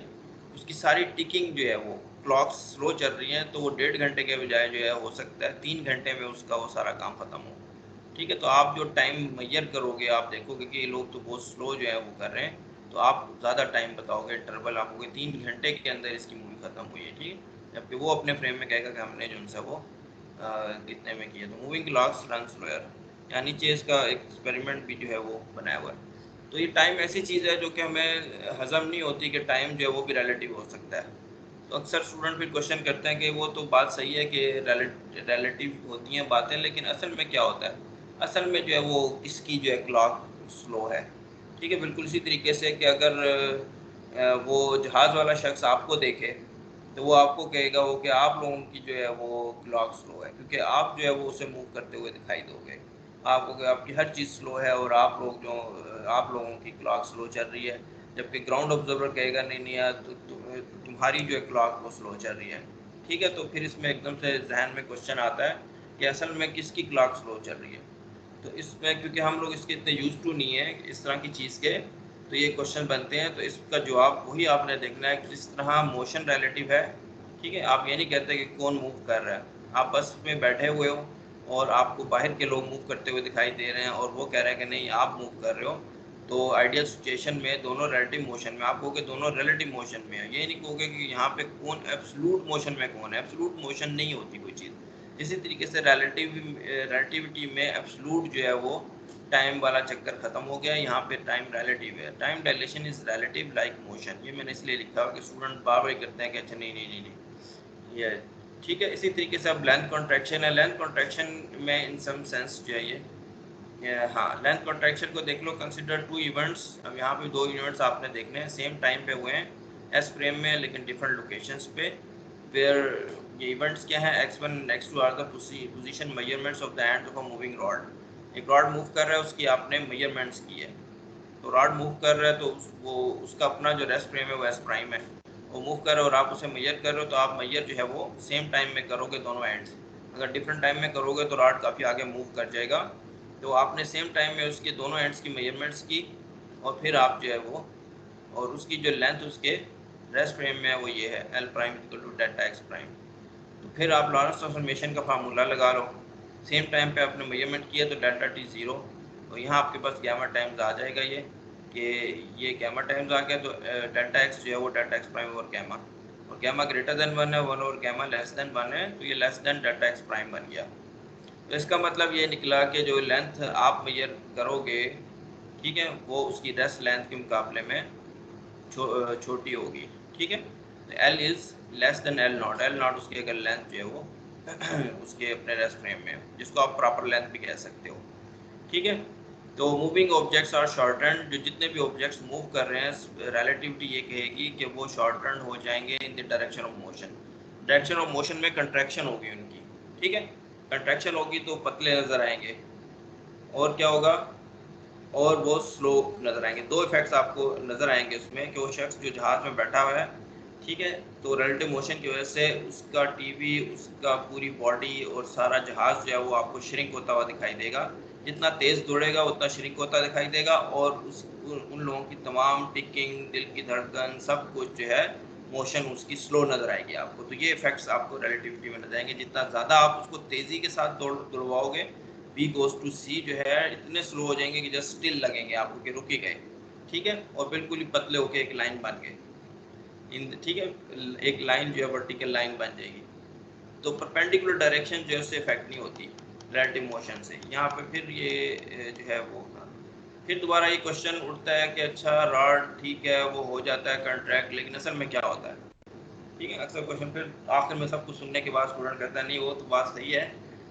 उसकी सारी टिकिंग जो है वो क्लॉक्स स्लो चल रही है। तो वो 1.5 घंटे के बजाय जो है हो सकता है 3 घंटे में उसका वो सारा काम खत्म हो, ठीक है। तो आप जो टाइम मैयर करोगे आप देखोगे कि ये लोग तो बहुत स्लो जो है वो कर रहे हैं, तो आप ज़्यादा टाइम बताओगे, इंटरवल आपको 3 घंटे के अंदर इसकी मूवी खत्म हुई है, ठीक है। जबकि वो अपने फ्रेम में कहेगा कि हमने जो उनसे वो कितने में किया। तो मूविंग क्लॉक्स रन स्लोअर, यानी नीचे इसका एक्सपेरिमेंट भी जो है वो बनाया हुआ है। तो ये टाइम ऐसी चीज़ है जो कि हमें हजम नहीं होती कि टाइम जो है वो भी रिलेटिव हो सकता है। तो अक्सर स्टूडेंट फिर क्वेश्चन करते हैं कि वो तो बात सही है कि रिलेटिव होती हैं बातें, लेकिन असल में क्या होता है? असल में जो है वो इसकी जो है क्लॉक स्लो है, ठीक है। बिल्कुल इसी तरीके से कि अगर वो जहाज़ वाला शख्स आपको देखे तो वो आपको कहेगा वो कि आप लोगों की जो है वो क्लॉक स्लो है, क्योंकि आप जो है वो उसे मूव करते हुए दिखाई दोगे। आपको आपकी हर चीज़ स्लो है और आप लोग जो आप लोगों की क्लॉक स्लो चल रही है। जबकि ग्राउंड ऑब्जर्वर कहेगा नहीं नहीं यार तुम्हारी जो है क्लॉक वो स्लो चल रही है, ठीक है। तो फिर इसमें एकदम से जहन में क्वेश्चन आता है कि असल में किसकी क्लॉक स्लो चल रही है। तो इसमें क्योंकि हम लोग इसके इतने यूज टू नहीं है इस तरह की चीज़ के, तो ये क्वेश्चन बनते हैं। तो इसका जवाब वही आपने देखना है किस तरह मोशन रिलेटिव है, ठीक है। आप ये नहीं कहते कि कौन मूव कर रहा है, आप बस में बैठे हुए हो और आपको बाहर के लोग मूव करते हुए दिखाई दे रहे हैं और वो कह रहे हैं कि नहीं आप मूव कर रहे हो। तो आइडियल सिचुएशन में दोनों रिलेटिव मोशन में, आप कहोगे दोनों रिलेटिव मोशन में है, ये नहीं कहोगे कि यहाँ पे कौन एब्सोल्यूट मोशन में कौन है। एब्सोल्यूट मोशन नहीं होती कोई चीज़। इसी तरीके से रिलेटिविटी में एब्सोल्यूट जो है वो टाइम वाला चक्कर खत्म हो गया, यहाँ पे टाइम रिलेटिव है। Time dilation is relative like motion, ये मैंने इसलिए लिखा कि स्टूडेंट बार बार करते हैं कि अच्छा नहीं नहीं नहीं नहीं ये ठीक है। इसी तरीके से अब लेंथ कॉन्ट्रैक्शन है। लेंथ कॉन्ट्रैक्शन में इन सम सेंस जो है ये हाँ लेंथ कॉन्ट्रैक्शन को देख लो। कंसिडर 2 इवेंट्स, अब यहाँ पे 2 इवेंट्स आपने देखने हैं, सेम टाइम पे हुए हैं, एस फ्रेम में, लेकिन डिफरेंट लोकेशंस पे। वेयर ये इवेंट्स क्या है? x1 and x2 are the position measurements of the end of a moving rod. एक रॉड मूव कर रहा है, उसकी आपने मेजरमेंट्स की है। तो रॉड मूव कर रहा है तो वो उसका अपना जो रेस्ट फ्रेम है वो एस प्राइम है, वो मूव कर रहे हो और आप उसे मेजर कर रहे हो। तो आप मेजर जो है वो सेम टाइम में करोगे दोनों एंड्स। अगर डिफरेंट टाइम में करोगे तो रॉड काफ़ी आगे मूव कर जाएगा। तो आपने सेम टाइम में उसके दोनों एंड्स की मेजरमेंट्स की और फिर आप जो है वो और उसकी जो लेंथ उसके रेस्ट फ्रेम में है वो ये है L prime equal to delta x prime. तो फिर आप लॉरेंस ट्रांसफॉर्मेशन का फार्मूला लगा लो। सेम टाइम पे आपने मेजरमेंट किया तो डेल्टा टी ज़ीरो, तो यहाँ आपके पास गैमा टाइम्स आ जाएगा ये कि ये गैमा टाइम्स आ गया। तो डेल्टा एक्स जो है वो डेल्टा एक्स प्राइम और गैमा ग्रेटर देन 1 है, 1 और गैमा लेस देन 1 है, तो ये less than delta x prime बन गया। तो इसका मतलब ये निकला कि जो लेंथ आप मेजर करोगे, ठीक है, वो उसकी रेस्ट लेंथ के मुकाबले में छोटी होगी, ठीक है। तो L is less than L not. L not उसकी अगर लेंथ जो है वो उसके अपने रेस्ट फ्रेम में, जिसको आप प्रॉपर लेंथ भी कह सकते हो, ठीक है। तो मूविंग ऑब्जेक्ट्स आर शॉर्टन, जो जितने भी ऑब्जेक्ट्स मूव कर रहे हैं रिलेटिविटी ये कहेगी कि वो शॉर्टन हो जाएंगे इन the direction of motion. Direction of motion में कंट्रैक्शन होगी उनकी, ठीक है। कंट्रैक्शन होगी तो पतले नज़र आएंगे, और क्या होगा, और वो स्लो नज़र आएंगे। 2 इफेक्ट्स आपको नज़र आएंगे उसमें कि वो शख्स जो जहाज़ में बैठा हुआ है ठीक है। तो रिलेटिव मोशन की वजह से उसका टीवी, उसका पूरी बॉडी और सारा जहाज जो है वो आपको श्रिंक होता हुआ दिखाई देगा। जितना तेज़ दौड़ेगा उतना श्रिंक होता दिखाई देगा, और उन लोगों की तमाम टिकिंग, दिल की धड़कन, सब कुछ जो है मोशन उसकी स्लो नज़र आएगी आपको। तो ये इफेक्ट्स आपको रिलेटिविटी में नजर आएंगे। जितना ज़्यादा आप उसको तेज़ी के साथ दौड़वाओगे, V goes to C जो है इतने स्लो हो जाएंगे कि जस्ट स्टिल लगेंगे आपको कि रुक ही गए। ठीक है, और बिल्कुल ही पतले होके एक लाइन बन गए। ठीक है, एक लाइन जो है वर्टिकल लाइन बन जाएगी। तो परपेंडिकुलर डायरेक्शन जो है उससे इफेक्ट नहीं होती रिलेटिव मोशन से। यहाँ पे फिर ये जो है वो फिर दोबारा ये क्वेश्चन उठता है कि अच्छा रॉड ठीक है वो हो जाता है कंट्रैक्ट, लेकिन असल में क्या होता है? ठीक है, अक्सर क्वेश्चन फिर आखिर में सब कुछ सुनने के बाद स्टूडेंट कहता है नहीं वो तो बात सही है,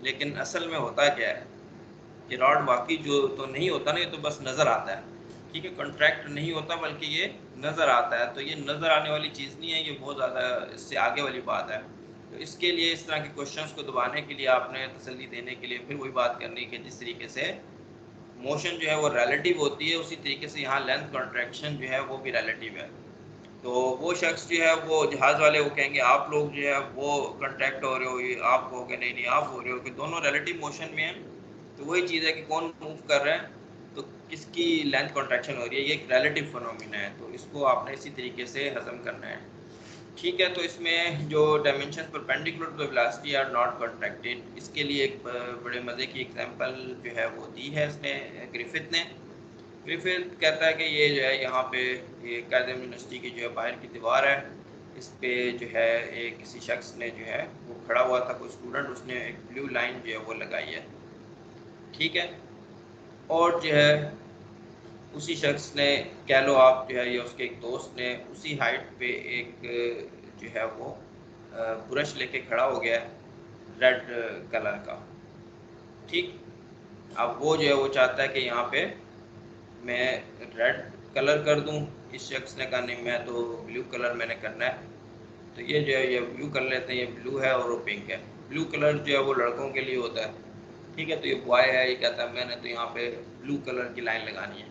लेकिन असल में होता क्या है कि रॉड वाकई जो तो नहीं होता ना, ये तो बस नज़र आता है। ठीक है, कॉन्ट्रैक्ट नहीं होता बल्कि ये नज़र आता है। तो ये नज़र आने वाली चीज़ नहीं है, ये बहुत ज़्यादा इससे आगे वाली बात है। तो इसके लिए इस तरह के क्वेश्चंस को दबाने के लिए आपने तसल्ली देने के लिए फिर वही बात करनी कि जिस तरीके से मोशन जो है वो रिलेटिव होती है, उसी तरीके से यहाँ लेंथ कॉन्ट्रैक्शन जो है वो भी रिलेटिव है। तो वो शख्स जो है वो जहाज़ वाले वो कहेंगे आप लोग जो है वो कॉन्ट्रैक्ट हो रहे हो, ये आप कहोगे नहीं नहीं आप हो रहे हो, कि दोनों रिलेटिव मोशन में है। तो वही चीज़ है कि कौन मूव कर रहा है, तो किसकी लेंथ कॉन्ट्रैक्शन हो रही है, ये एक रिलेटिव फिनोमिना है। तो इसको आपने इसी तरीके से हजम करना है। ठीक है, तो इसमें जो dimension perpendicular to velocity are not contracted, इसके लिए एक बड़े मज़े की एग्जांपल जो है वो दी है इसने ग्रिफिथ ने। ग्रिफिथ कहता है कि ये जो है यहाँ पे ये कायदे यूनिवर्सिटी की जो है बाहर की दीवार है, इस पे जो है एक किसी शख्स ने जो है वो खड़ा हुआ था, कोई स्टूडेंट, उसने एक ब्लू लाइन जो है वो लगाई है। ठीक है, और जो है उसी शख्स ने, कह लो आप जो है, या उसके एक दोस्त ने उसी हाइट पे एक जो है वो ब्रश लेके खड़ा हो गया रेड कलर का। ठीक, अब वो जो है वो चाहता है कि यहाँ पे मैं रेड कलर कर दूँ। इस शख्स ने कहा नहीं मैं तो ब्लू कलर मैंने करना है। तो ये जो है ये ब्लू कर लेते हैं, ये ब्लू है और वो पिंक है। ब्लू कलर जो है वो लड़कों के लिए होता है। ठीक है, तो ये बॉय है, ये कहता है मैंने तो यहाँ पे ब्लू कलर की लाइन लगानी है।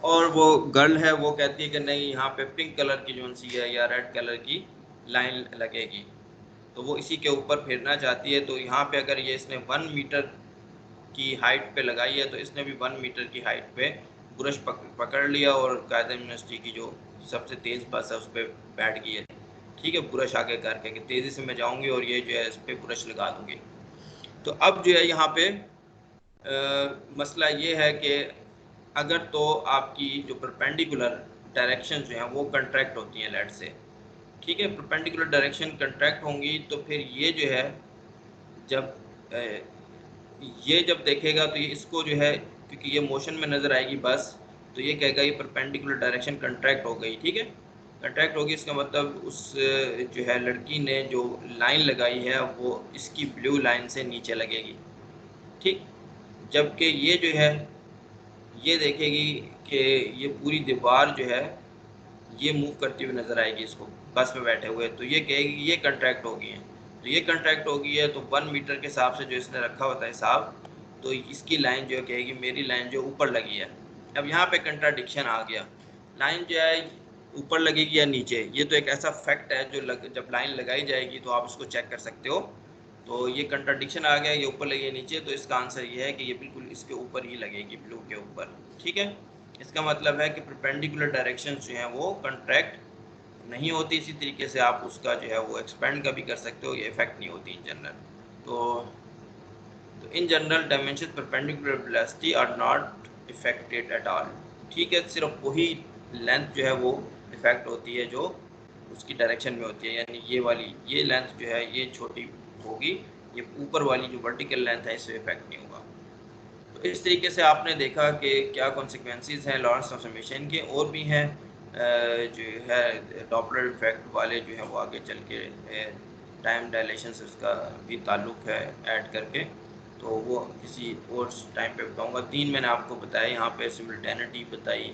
और वो गर्ल है वो कहती है कि नहीं यहाँ पे पिंक कलर की जो सी है या रेड कलर की लाइन लगेगी। तो वो इसी के ऊपर फिरना चाहती है। तो यहाँ पे अगर ये इसने 1 मीटर की हाइट पे लगाई है, तो इसने भी 1 मीटर की हाइट पे ब्रश पकड़ लिया और कायदा यूनिवर्सिटी की जो सबसे तेज़ बस है उस पर बैठ गई है। ठीक है, ब्रश आगे करके कि तेज़ी से मैं जाऊँगी और ये जो है इस पर ब्रश लगा दूँगी। तो अब जो है यहाँ पे मसला ये है कि अगर तो आपकी जो परपेंडिकुलर डायरेक्शन जो हैं वो कंट्रैक्ट होती हैं लेट से। ठीक है, परपेंडिकुलर डायरेक्शन कंट्रैक्ट होंगी तो फिर ये जो है जब ये जब देखेगा तो ये इसको जो है, क्योंकि ये मोशन में नज़र आएगी बस, तो ये कहेगा ये परपेंडिकुलर डायरेक्शन कंट्रैक्ट हो गई। ठीक है, कंट्रैक्ट होगी, इसका मतलब उस जो है लड़की ने जो लाइन लगाई है वो इसकी ब्लू लाइन से नीचे लगेगी। ठीक, जबकि ये जो है ये देखेगी कि ये पूरी दीवार जो है ये मूव करती हुई नज़र आएगी इसको बस में बैठे हुए, तो ये कहेगी ये कंट्रैक्ट हो गई है। तो ये कंट्रैक्ट हो गई है तो 1 मीटर के हिसाब से जो इसने रखा होता है हिसाब, तो इसकी लाइन जो है कहेगी मेरी लाइन जो ऊपर लगी है। अब यहाँ पे कंट्राडिक्शन आ गया, लाइन जो है ऊपर लगेगी या नीचे, ये तो एक ऐसा फैक्ट है जो जब लाइन लगाई जाएगी तो आप उसको चेक कर सकते हो। तो ये कंट्राडिक्शन आ गया, ये ऊपर लगे नीचे, तो इसका आंसर ये है कि ये बिल्कुल इसके ऊपर ही लगेगी, ब्लू के ऊपर। ठीक है, इसका मतलब है कि परपेंडिकुलर डायरेक्शन जो हैं वो कंट्रैक्ट नहीं होती। इसी तरीके से आप उसका जो है वो एक्सपेंड का भी कर सकते हो, ये इफेक्ट नहीं होती इन जनरल। तो in general dimension perpendicular velocity are not affected at all. ठीक है, सिर्फ वही लेंथ जो है वो इफेक्ट होती है जो उसकी डायरेक्शन में होती है, यानी ये वाली ये लेंथ जो है ये छोटी होगी, ये ऊपर वाली जो वर्टिकल लेंथ है इससे इफेक्ट नहीं होगा। तो इस तरीके से आपने देखा कि क्या कॉन्सिक्वेंसेस हैं लॉरेंस ट्रांसफॉर्मेशन के, और भी हैं जो है डॉपलर इफेक्ट वाले जो है वो आगे चल के टाइम डायलेशन से उसका भी ताल्लुक़ है ऐड करके, तो वो किसी और टाइम पे बताऊंगा। 3 मैंने आपको बताया यहाँ पे, सिमिल्टेनिटी बताई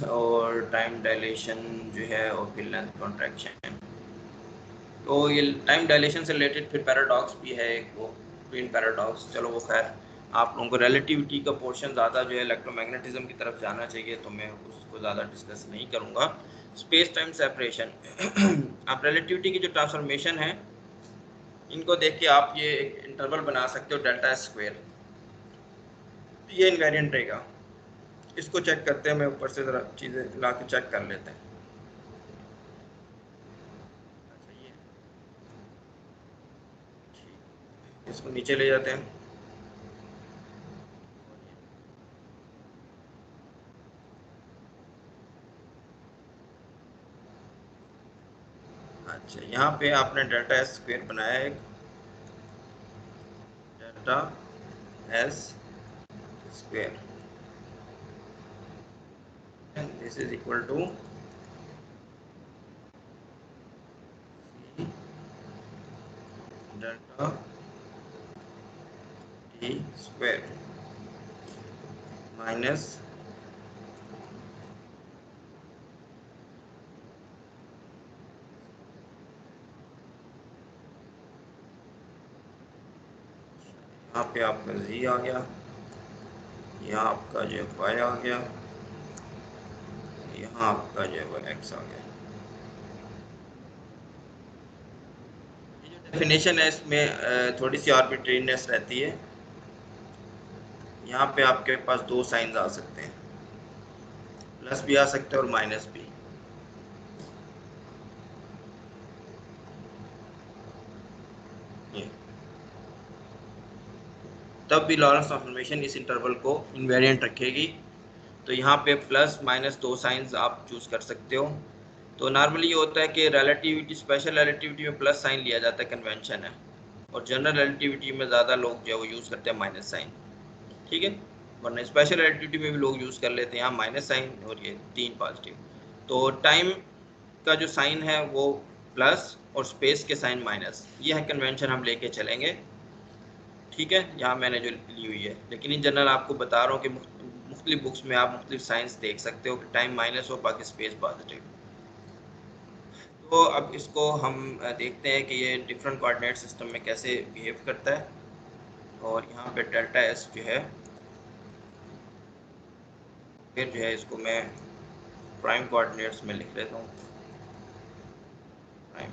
और टाइम डायलेशन जो है और फिर लेंथ कॉन्ट्रैक्शन। तो ये टाइम डायलेशन से रिलेटेड फिर पैराडॉक्स भी है एक, वो ट्विन पैराडॉक्स। चलो वो खैर आप लोगों को रिलेटिविटी का पोर्शन ज़्यादा जो है इलेक्ट्रोमैग्नेटिज्म की तरफ जाना चाहिए, तो मैं उसको ज़्यादा डिस्कस नहीं करूँगा। Space time separation. आप रिलेटिविटी की जो ट्रांसफॉर्मेशन है इनको देख के आप ये एक इंटरवल बना सकते हो डेल्टा स्क्वायर, ये इनवेरिएंट रहेगा। इसको चेक करते हैं, मैं ऊपर से ज़रा चीज़ें ला के चेक कर लेते हैं। अच्छा ये ठीक, इसको नीचे ले जाते हैं। अच्छा यहाँ पे आपने डेल्टा एस स्क्वायर बनाया है, delta S square, this is equal to delta t square minus यहाँ पे आपका जी आ गया, यहाँ आपका जो वाई आ गया, यहाँ आपका जो है वो एक्स आ गया। ये जो डेफिनेशन है इसमें थोड़ी सी आर्बिट्रेरीनेस रहती है। यहाँ पे आपके पास दो साइंस आ सकते हैं, प्लस भी आ सकते हैं और माइनस भी। ये तब भी लॉरेंस ट्रांसफॉर्मेशन इस इंटरवल को इनवेरिएंट रखेगी। तो यहाँ पे प्लस माइनस दो साइंस आप चूज कर सकते हो। तो नॉर्मली ये होता है कि रिलेटिविटी, स्पेशल रिलेटिविटी में प्लस साइन लिया जाता है, कन्वेंशन है, और जनरल रिलेटिविटी में ज़्यादा लोग जो है वो यूज़ करते हैं माइनस साइन, ठीक है। वरना स्पेशल रिलेटिविटी में भी लोग यूज़ कर लेते हैं, यहाँ माइनस साइन और ये तीन पॉजिटिव। तो टाइम का जो साइन है वो प्लस और स्पेस के साइन माइनस, ये है कन्वेंशन हम लेके चलेंगे, ठीक है। यहाँ मैंने जो ली हुई है, लेकिन इन जनरल आपको बता रहा हूँ कि मुख्तलिफ बुक्स में आप मुख्तलिफ साइंस देख सकते हो कि टाइम माइनस हो बाकी स्पेस पॉजिटिव। तो अब इसको हम देखते हैं कि ये डिफरेंट कोऑर्डिनेट सिस्टम में कैसे बिहेव करता है। और यहाँ पे डेल्टा एस जो है, फिर जो है इसको मैं प्राइम कोऑर्डिनेट्स में लिख लेता हूँ, प्राइम,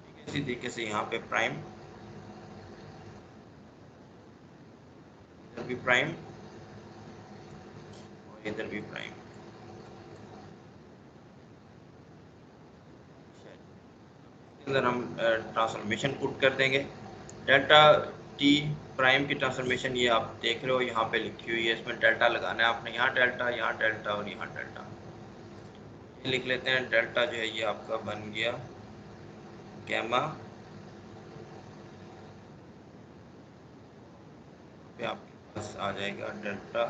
ठीक है। इसी तरीके से यहाँ पे प्राइम, इधर भी प्राइम और इधर भी प्राइम। अंदर हम ट्रांसफॉर्मेशन पुट कर देंगे। डेल्टा टी प्राइम की ट्रांसफॉर्मेशन ये आप देख रहे हो यहाँ पे लिखी हुई है, इसमें डेल्टा लगाना है आपने, यहाँ डेल्टा और यहाँ डेल्टा। ये लिख लेते हैं, डेल्टा जो है ये आपका बन गया गैमा, पे आपके पास आ जाएगा डेल्टा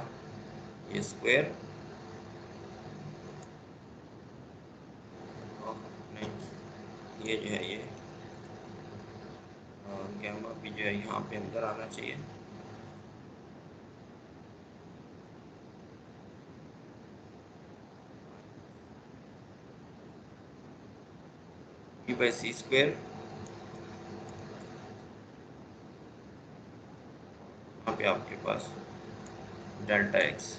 ये स्क्वायर, नहीं ये जो है ये गैमा भी जो है यहाँ पे अंदर आना चाहिए। बाई सी स्क्वायर, यहाँ पे आपके पास डेल्टा एक्स,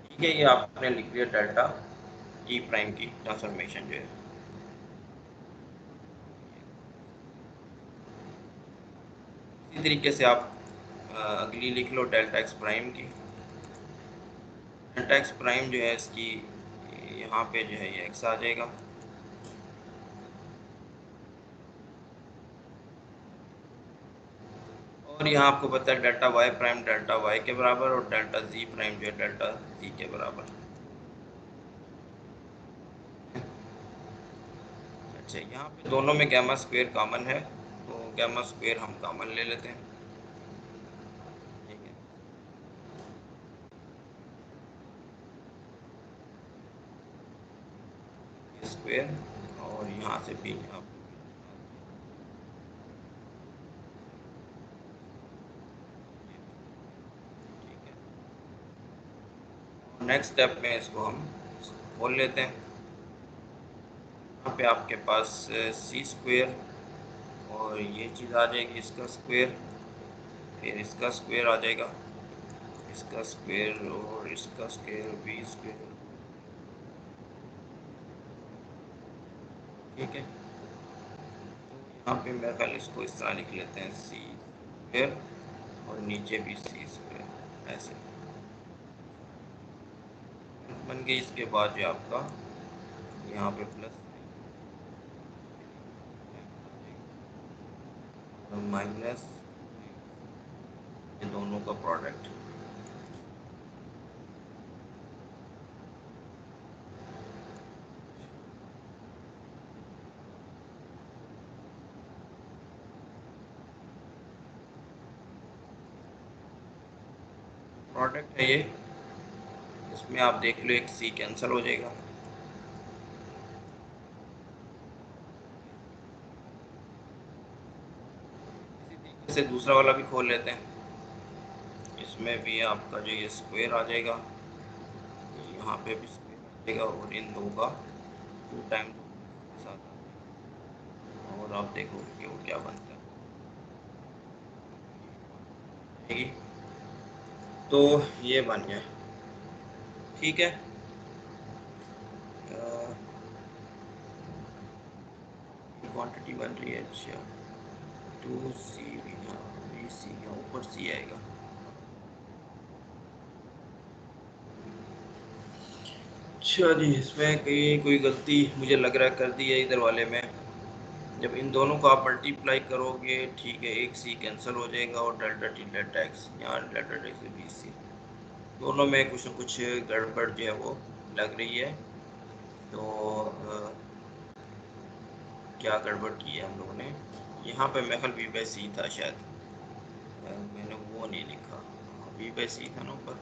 ठीक है। ये आपने लिख दिया डेल्टा टी प्राइम की ट्रांसफॉर्मेशन जो है। इसी तरीके से आप अगली लिख लो डेल्टा एक्स प्राइम की। डेल्टा एक्स प्राइम जो है इसकी यहाँ पे जो है ये एक्स आ जाएगा, और यहाँ आपको पता है delta y prime delta y के बराबर और डेल्टा जी प्राइम जो है डेल्टा जी के बराबर। अच्छा यहाँ पे दोनों में गैमा स्क्वायर कॉमन है, तो गैमा स्क्वायर हम कॉमन ले लेते हैं, ठीक है। स्क्वायर और यहाँ से भी आप, ठीक है। नेक्स्ट स्टेप में इसको हम खोल लेते हैं। यहाँ पे आपके पास सी स्क्वायर और ये चीज़ आ जाएगी, इसका स्क्वायर, फिर इसका स्क्वायर आ जाएगा, इसका स्क्वायर और इसका स्क्वायर बी स्क्वायर, ठीक है। तो यहाँ पे मेरा ख्याल इसको इस तरह लिख लेते हैं सी स्क्वायर और नीचे भी सी स्क्वायर, ऐसे बन गई। इसके बाद जो आपका यहाँ पे प्लस माइनस ये दोनों का प्रोडक्ट, प्रोडक्ट है ये। इसमें आप देख लो एक सी कैंसिल हो जाएगा। इसी तरीके से दूसरा वाला भी खोल लेते हैं। इसमें भी आपका जो ये स्क्वायर आ जाएगा, यहाँ पे भी स्क्वायर आ जाएगा और इन दो का 2 टाइम के साथ आ जाएगा। और आप देखो कि वो क्या बनता है। तो ये बन गया, ठीक है। क्वांटिटी बन रही है, अच्छा 2C बी सी यहाँ ऊपर सी आएगा। अच्छा जी, इसमें कहीं कोई गलती मुझे लग रहा है कर दी है इधर वाले में। जब इन दोनों को आप मल्टीप्लाई करोगे, ठीक है, एक सी कैंसिल हो जाएगा और डेल्टा टी डेल्टा एक्स, यहाँ डेल्टा टी से बी सी, दोनों में कुछ न कुछ गड़बड़ जो है वो लग रही है। तो क्या गड़बड़ की है हम लोगों ने, यहाँ पे महल बी बाई सी था शायद, मैंने वो नहीं लिखा, बी बाई सी था ना ऊपर,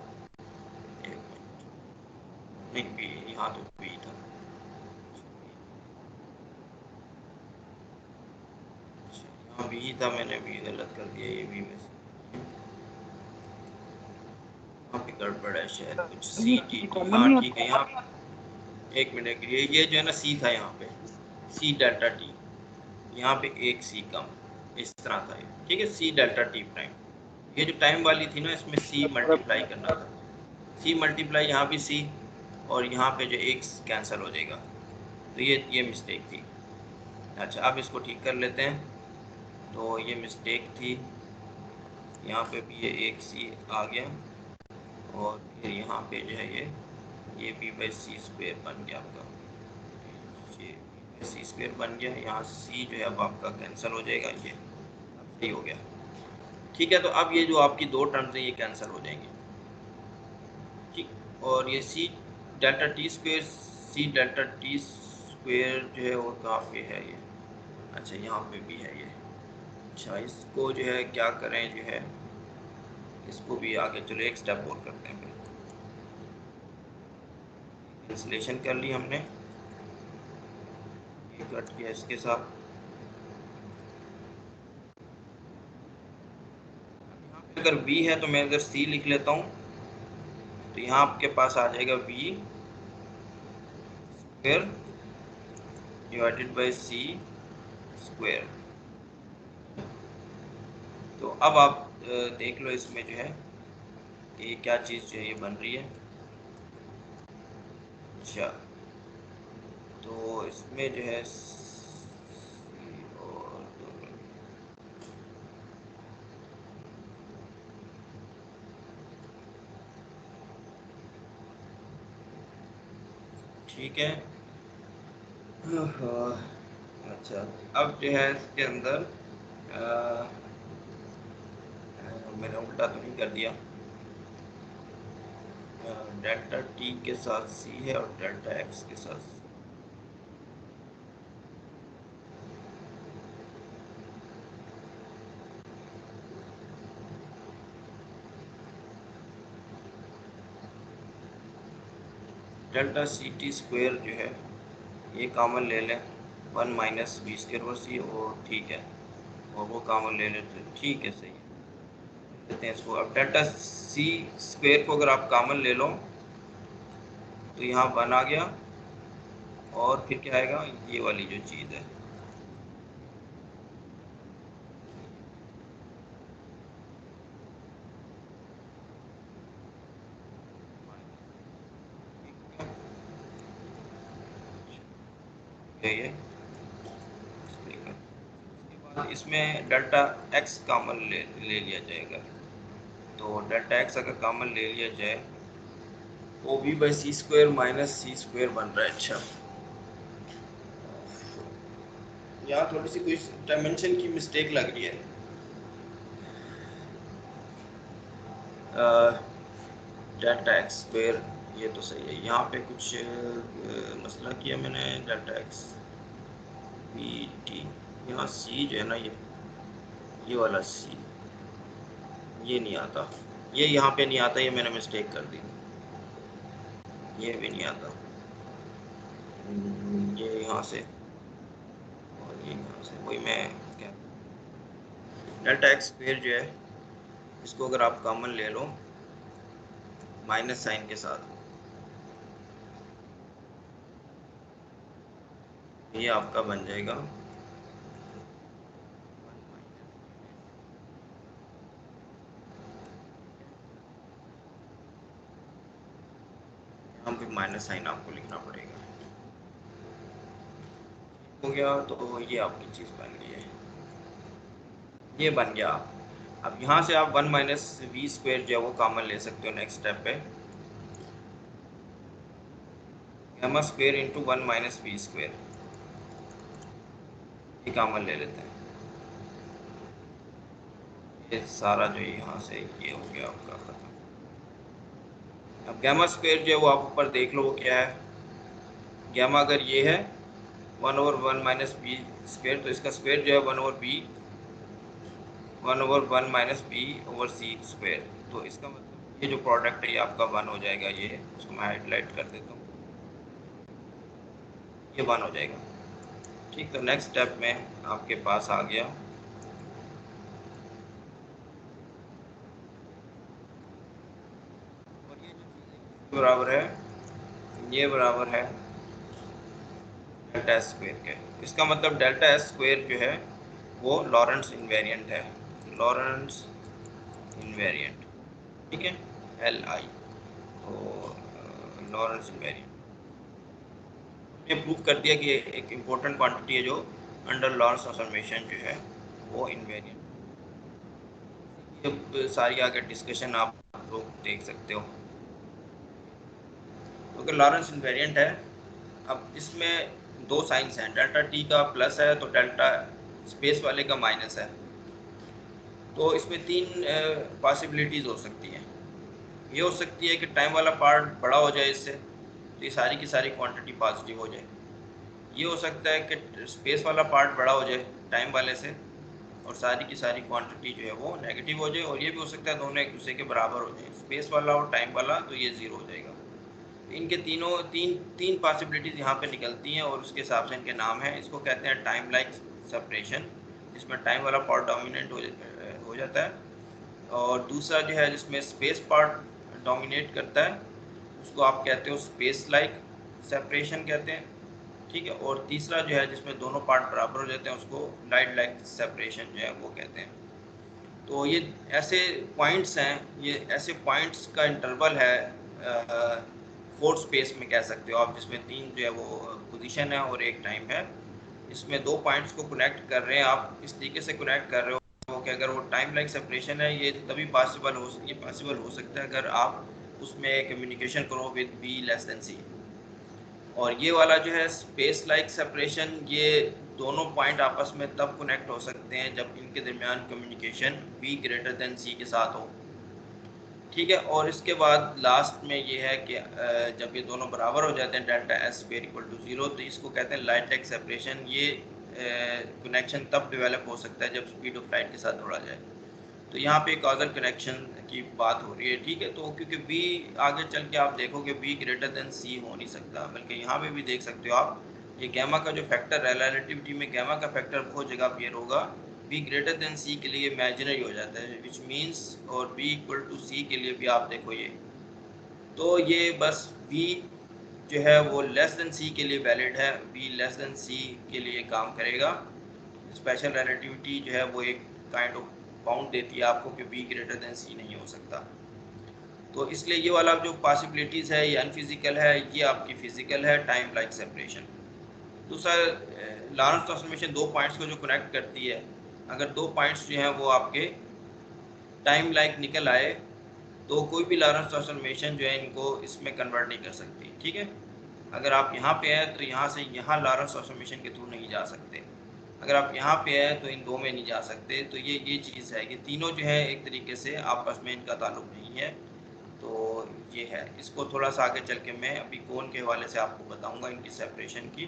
एक मिनट, नहीं बी, यहाँ तो बी था, यहाँ बी था, मैंने भी गलत कर दिया, ये बी में यहाँ पे गड़बड़ है शायद कुछ, सी टी टी, कॉमन हाँ नहीं ठीक है। यहाँ एक मिनट, ये जो है ना सी था यहाँ पे, सी डेल्टा टी, यहाँ पे एक सी कम, इस तरह था ये, ठीक है, सी डेल्टा टी प्राइम। ये जो टाइम वाली थी ना, इसमें सी मल्टीप्लाई करना था, सी मल्टीप्लाई, यहाँ भी सी और यहाँ पे जो एक कैंसिल हो जाएगा, तो ये मिस्टेक थी। अच्छा, अब इसको ठीक कर लेते हैं। तो ये मिस्टेक थी, यहाँ पे भी ये एक सी आ गया और फिर यहाँ पे जो है ये बी बाई सी स्क्वायर बन गया आपका, ये बी बाई सी स्क्वायर बन गया। यहाँ सी जो है अब आपका कैंसिल हो जाएगा, ये अब सही हो गया, ठीक है। तो अब ये जो आपकी दो टर्म्स हैं ये कैंसिल हो जाएंगे, ठीक। और ये c delta t square, c delta t square जो है वो कहाँ पे है ये, अच्छा यहाँ पे भी है ये। अच्छा, इसको जो है क्या करें, जो है इसको भी आगे चलो एक स्टेप और करते हैं। फिर कैंसिलेशन कर ली हमने, ये कट गया इसके साथ। अगर v है तो मैं अगर c लिख लेता हूँ, तो यहाँ आपके पास आ जाएगा v square divided by c square. तो अब आप देख लो इसमें जो है कि ये क्या चीज़ जो है ये बन रही है। अच्छा, तो इसमें जो है और ठीक है। अच्छा, अब जो है इसके अंदर मैंने उल्टा तो नहीं कर दिया, डेल्टा टी के साथ सी है और डेल्टा एक्स के साथ डेल्टा सी टी स्क्वायर जो है ये कॉमन ले लें, 1 माइनस बी स्क्वायर वो सी, और ठीक है, और वो कॉमन ले लेते हैं, ठीक है, सही है, लेते हैं इसको। अब डेल्टा सी स्क्वायर को अगर आप कॉमन ले लो तो यहाँ 1 आ गया और फिर क्या आएगा, ये वाली जो चीज़ है, ये इसमें डेल्टा एक्स कॉमन ले लिया जाएगा। तो डेल्टा एक्स अगर कॉमन ले लिया जाए वो B by C square minus C square बन रहा है। अच्छा, यहाँ थोड़ी सी कोई डायमेंशन की मिस्टेक लग रही है। डेल्टा एक्स स्क्वायर ये तो सही है, यहाँ पे कुछ मसला किया मैंने। डेल्टा एक्स बी टी, यहाँ सी जो है ना, ये वाला सी ये नहीं आता, ये यहाँ पे नहीं आता, ये मैंने मिस्टेक कर दी, ये भी नहीं आता। ये यहाँ से और ये यहाँ से, वही मैं क्या, डेल्टा एक्स स्क्वायर जो है इसको अगर आप कॉमन ले लो माइनस साइन के साथ, ये आपका बन जाएगा यहाँ पे माइनस साइन आपको लिखना पड़ेगा। हो गया, तो ये आपकी चीज़ बन गई है, ये बन गया। अब यहाँ से आप 1 माइनस वी स्क्वायर जो है वो कॉमन ले सकते हो नेक्स्ट स्टेप पे, gamma square into 1 minus V square, ये कॉमन ले लेते हैं। ये सारा जो यहाँ से ये हो गया आपका खत्म। अब गामा स्क्वायर जो है वो आप ऊपर देख लो वो क्या है। गामा अगर ये है 1/1 माइनस बी स्क्वायर, तो इसका स्क्वायर जो है 1/1 माइनस बी ओवर सी स्क्वायर। तो इसका मतलब ये जो प्रोडक्ट है ये आपका 1 हो जाएगा। ये उसको मैं हाईलाइट कर देता हूँ, ये 1 हो जाएगा। ठीक, तो नेक्स्ट स्टेप में आपके पास आ गया बराबर है, ये बराबर है डेल्टा एस स्क्वायर के। इसका मतलब डेल्टा एस स्क्वायर जो है वो लॉरेंट्ज इनवेरिएंट है, लॉरेंट्ज इनवेरिएंट, ठीक है, एल आई, तो लॉरेंट्ज इनवेरिएंट ये प्रूव कर दिया कि एक इम्पोर्टेंट क्वांटिटी है जो अंडर लॉरेंट्ज ट्रांसफॉर्मेशन जो है वो इनवेरिएंट। ये सारी आगे डिस्कशन आप लोग देख सकते हो। क्योंकि लॉरेंट्ज इनवेरिएंट है, अब इसमें दो साइंस हैं, डेल्टा टी का प्लस है तो डेल्टा स्पेस वाले का माइनस है। तो इसमें तीन पॉसिबिलिटीज़ हो सकती हैं। ये हो सकती है कि टाइम वाला पार्ट बड़ा हो जाए इससे, तो ये सारी की सारी क्वांटिटी पॉजिटिव हो जाए। ये हो सकता है कि स्पेस वाला पार्ट बड़ा हो जाए टाइम वाले से और सारी की सारी क्वांटिटी जो है वो नेगेटिव हो जाए। और ये भी हो सकता है दोनों एक दूसरे के बराबर हो जाए, स्पेस वाला और टाइम वाला, तो ये ज़ीरो हो जाएगा। इनके तीन पॉसिबिलिटीज़ यहाँ पे निकलती हैं और उसके हिसाब से इनके नाम हैं। इसको कहते हैं टाइम लाइक सेपरेशन, जिसमें टाइम वाला पार्ट डोमिनेट हो जाता है, और दूसरा जो है जिसमें स्पेस पार्ट डोमिनेट करता है उसको आप कहते हो स्पेस लाइक सेपरेशन कहते हैं, ठीक है। और तीसरा जो है जिसमें दोनों पार्ट बराबर हो जाते हैं उसको लाइट लाइक सेपरेशन जो है वो कहते हैं। तो ये ऐसे पॉइंट्स हैं, ये ऐसे पॉइंट्स का इंटरवल है फोर्थ स्पेस में कह सकते हो आप, जिसमें तीन जो है वो पोजीशन है और एक टाइम है। इसमें दो पॉइंट्स को कनेक्ट कर रहे हैं आप, इस तरीके से कनेक्ट कर रहे हो कि अगर वो टाइम लाइक सेपरेशन है ये तभी पॉसिबल हो सकता है अगर आप उसमें कम्युनिकेशन करो विद बी लेस देन सी। और ये वाला जो है स्पेस लाइक सेपरेशन, ये दोनों पॉइंट आपस में तब कनेक्ट हो सकते हैं जब इनके दरमियान कम्युनिकेशन बी ग्रेटर देन सी के साथ हो, ठीक है। और इसके बाद लास्ट में ये है कि जब ये दोनों बराबर हो जाते हैं delta S square equal to 0, तो इसको कहते हैं लाइट लाइक सेपरेशन। ये कनेक्शन तब डेवलप हो सकता है जब स्पीड ऑफ लाइट के साथ जोड़ा जाए। तो यहाँ पे कॉजल कनेक्शन की बात हो रही है, ठीक है। तो क्योंकि बी आगे चल के आप देखोगे बी ग्रेटर देन सी हो नहीं सकता, बल्कि यहाँ पे भी देख सकते हो आप, ये गैमा का जो फैक्टर है रिलेटिविटी में, गैमा का फैक्टर वो जगह अपीयर होगा बी ग्रेटर देन सी के लिए इमेजिनरी हो जाता है, विच मीन्स, और बी इक्वल टू सी के लिए भी आप देखो ये, तो ये बस बी जो है वो लेस देन सी के लिए वैलिड है, बी लेस देन सी के लिए काम करेगा। स्पेशल रिलेटिविटी जो है वो एक काइंड ऑफ बाउंड देती है आपको कि बी ग्रेटर देन सी नहीं हो सकता। तो इसलिए ये वाला जो पॉसिबिलिटीज़ है ये अनफिजिकल है, ये आपकी फिजिकल है टाइम लाइक सेपरेशन। दूसरा लॉरेंस ट्रांसफॉर्मेशन दो पॉइंट्स को जो कनेक्ट करती है, अगर दो पॉइंट्स जो हैं वो आपके टाइम लाइक निकल आए तो कोई भी लॉरेंस ट्रांसफॉर्मेशन जो है इनको इसमें कन्वर्ट नहीं कर सकती। ठीक है, अगर आप यहाँ पे हैं तो यहाँ से यहाँ लॉरेंस ट्रांसफॉर्मेशन के थ्रू नहीं जा सकते, अगर आप यहाँ पे हैं तो इन दो में नहीं जा सकते। तो ये चीज़ है कि तीनों जो है एक तरीके से आपस में इनका ताल्लुक नहीं है। तो ये है, इसको थोड़ा सा आगे चल के मैं अभी कौन के हवाले से आपको बताऊंगा इनकी सेपरेशन की।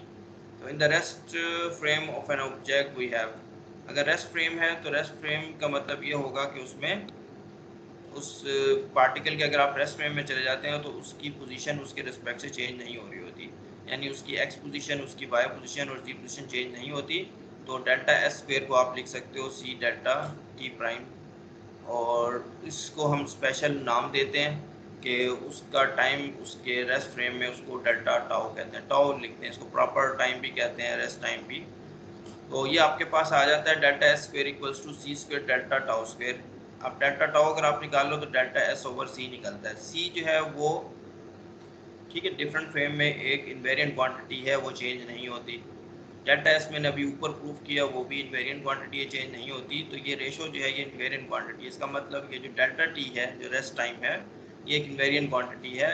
तो in the rest frame of an object we have, अगर रेस्ट फ्रेम है तो रेस्ट फ्रेम का मतलब ये होगा कि उसमें उस पार्टिकल के अगर आप रेस्ट फ्रेम में चले जाते हैं तो उसकी पोजीशन उसके रिस्पेक्ट से चेंज नहीं हो रही होती, यानी उसकी एक्स पोजीशन, उसकी वाई पोजीशन और जी पोजीशन चेंज नहीं होती। तो डेल्टा एस स्क्वायर को आप लिख सकते हो सी डेल्टा टी प्राइम, और इसको हम स्पेशल नाम देते हैं कि उसका टाइम उसके रेस्ट फ्रेम में उसको डेल्टा टाउ कहते हैं, टाउ लिखते हैं, इसको प्रॉपर टाइम भी कहते हैं, रेस्ट टाइम भी। तो ये आपके पास आ जाता है delta S square equals to C square delta tau square. अब डेल्टा टाउ अगर आप निकाल लो तो डेल्टा एस ओवर सी निकलता है। सी जो है वो ठीक है डिफरेंट फ्रेम में एक इनवेरिएंट क्वांटिटी है, वो चेंज नहीं होती। डेल्टा एस मैंने अभी ऊपर प्रूफ किया, वो भी इनवेरिएंट क्वांटिटी है, चेंज नहीं होती। तो ये रेशो जो है ये इनवेरिएंट क्वांटिटी है, इसका मतलब कि जो डेल्टा टी है जो रेस्ट टाइम है ये एक इनवेरिएंट क्वांटिटी है,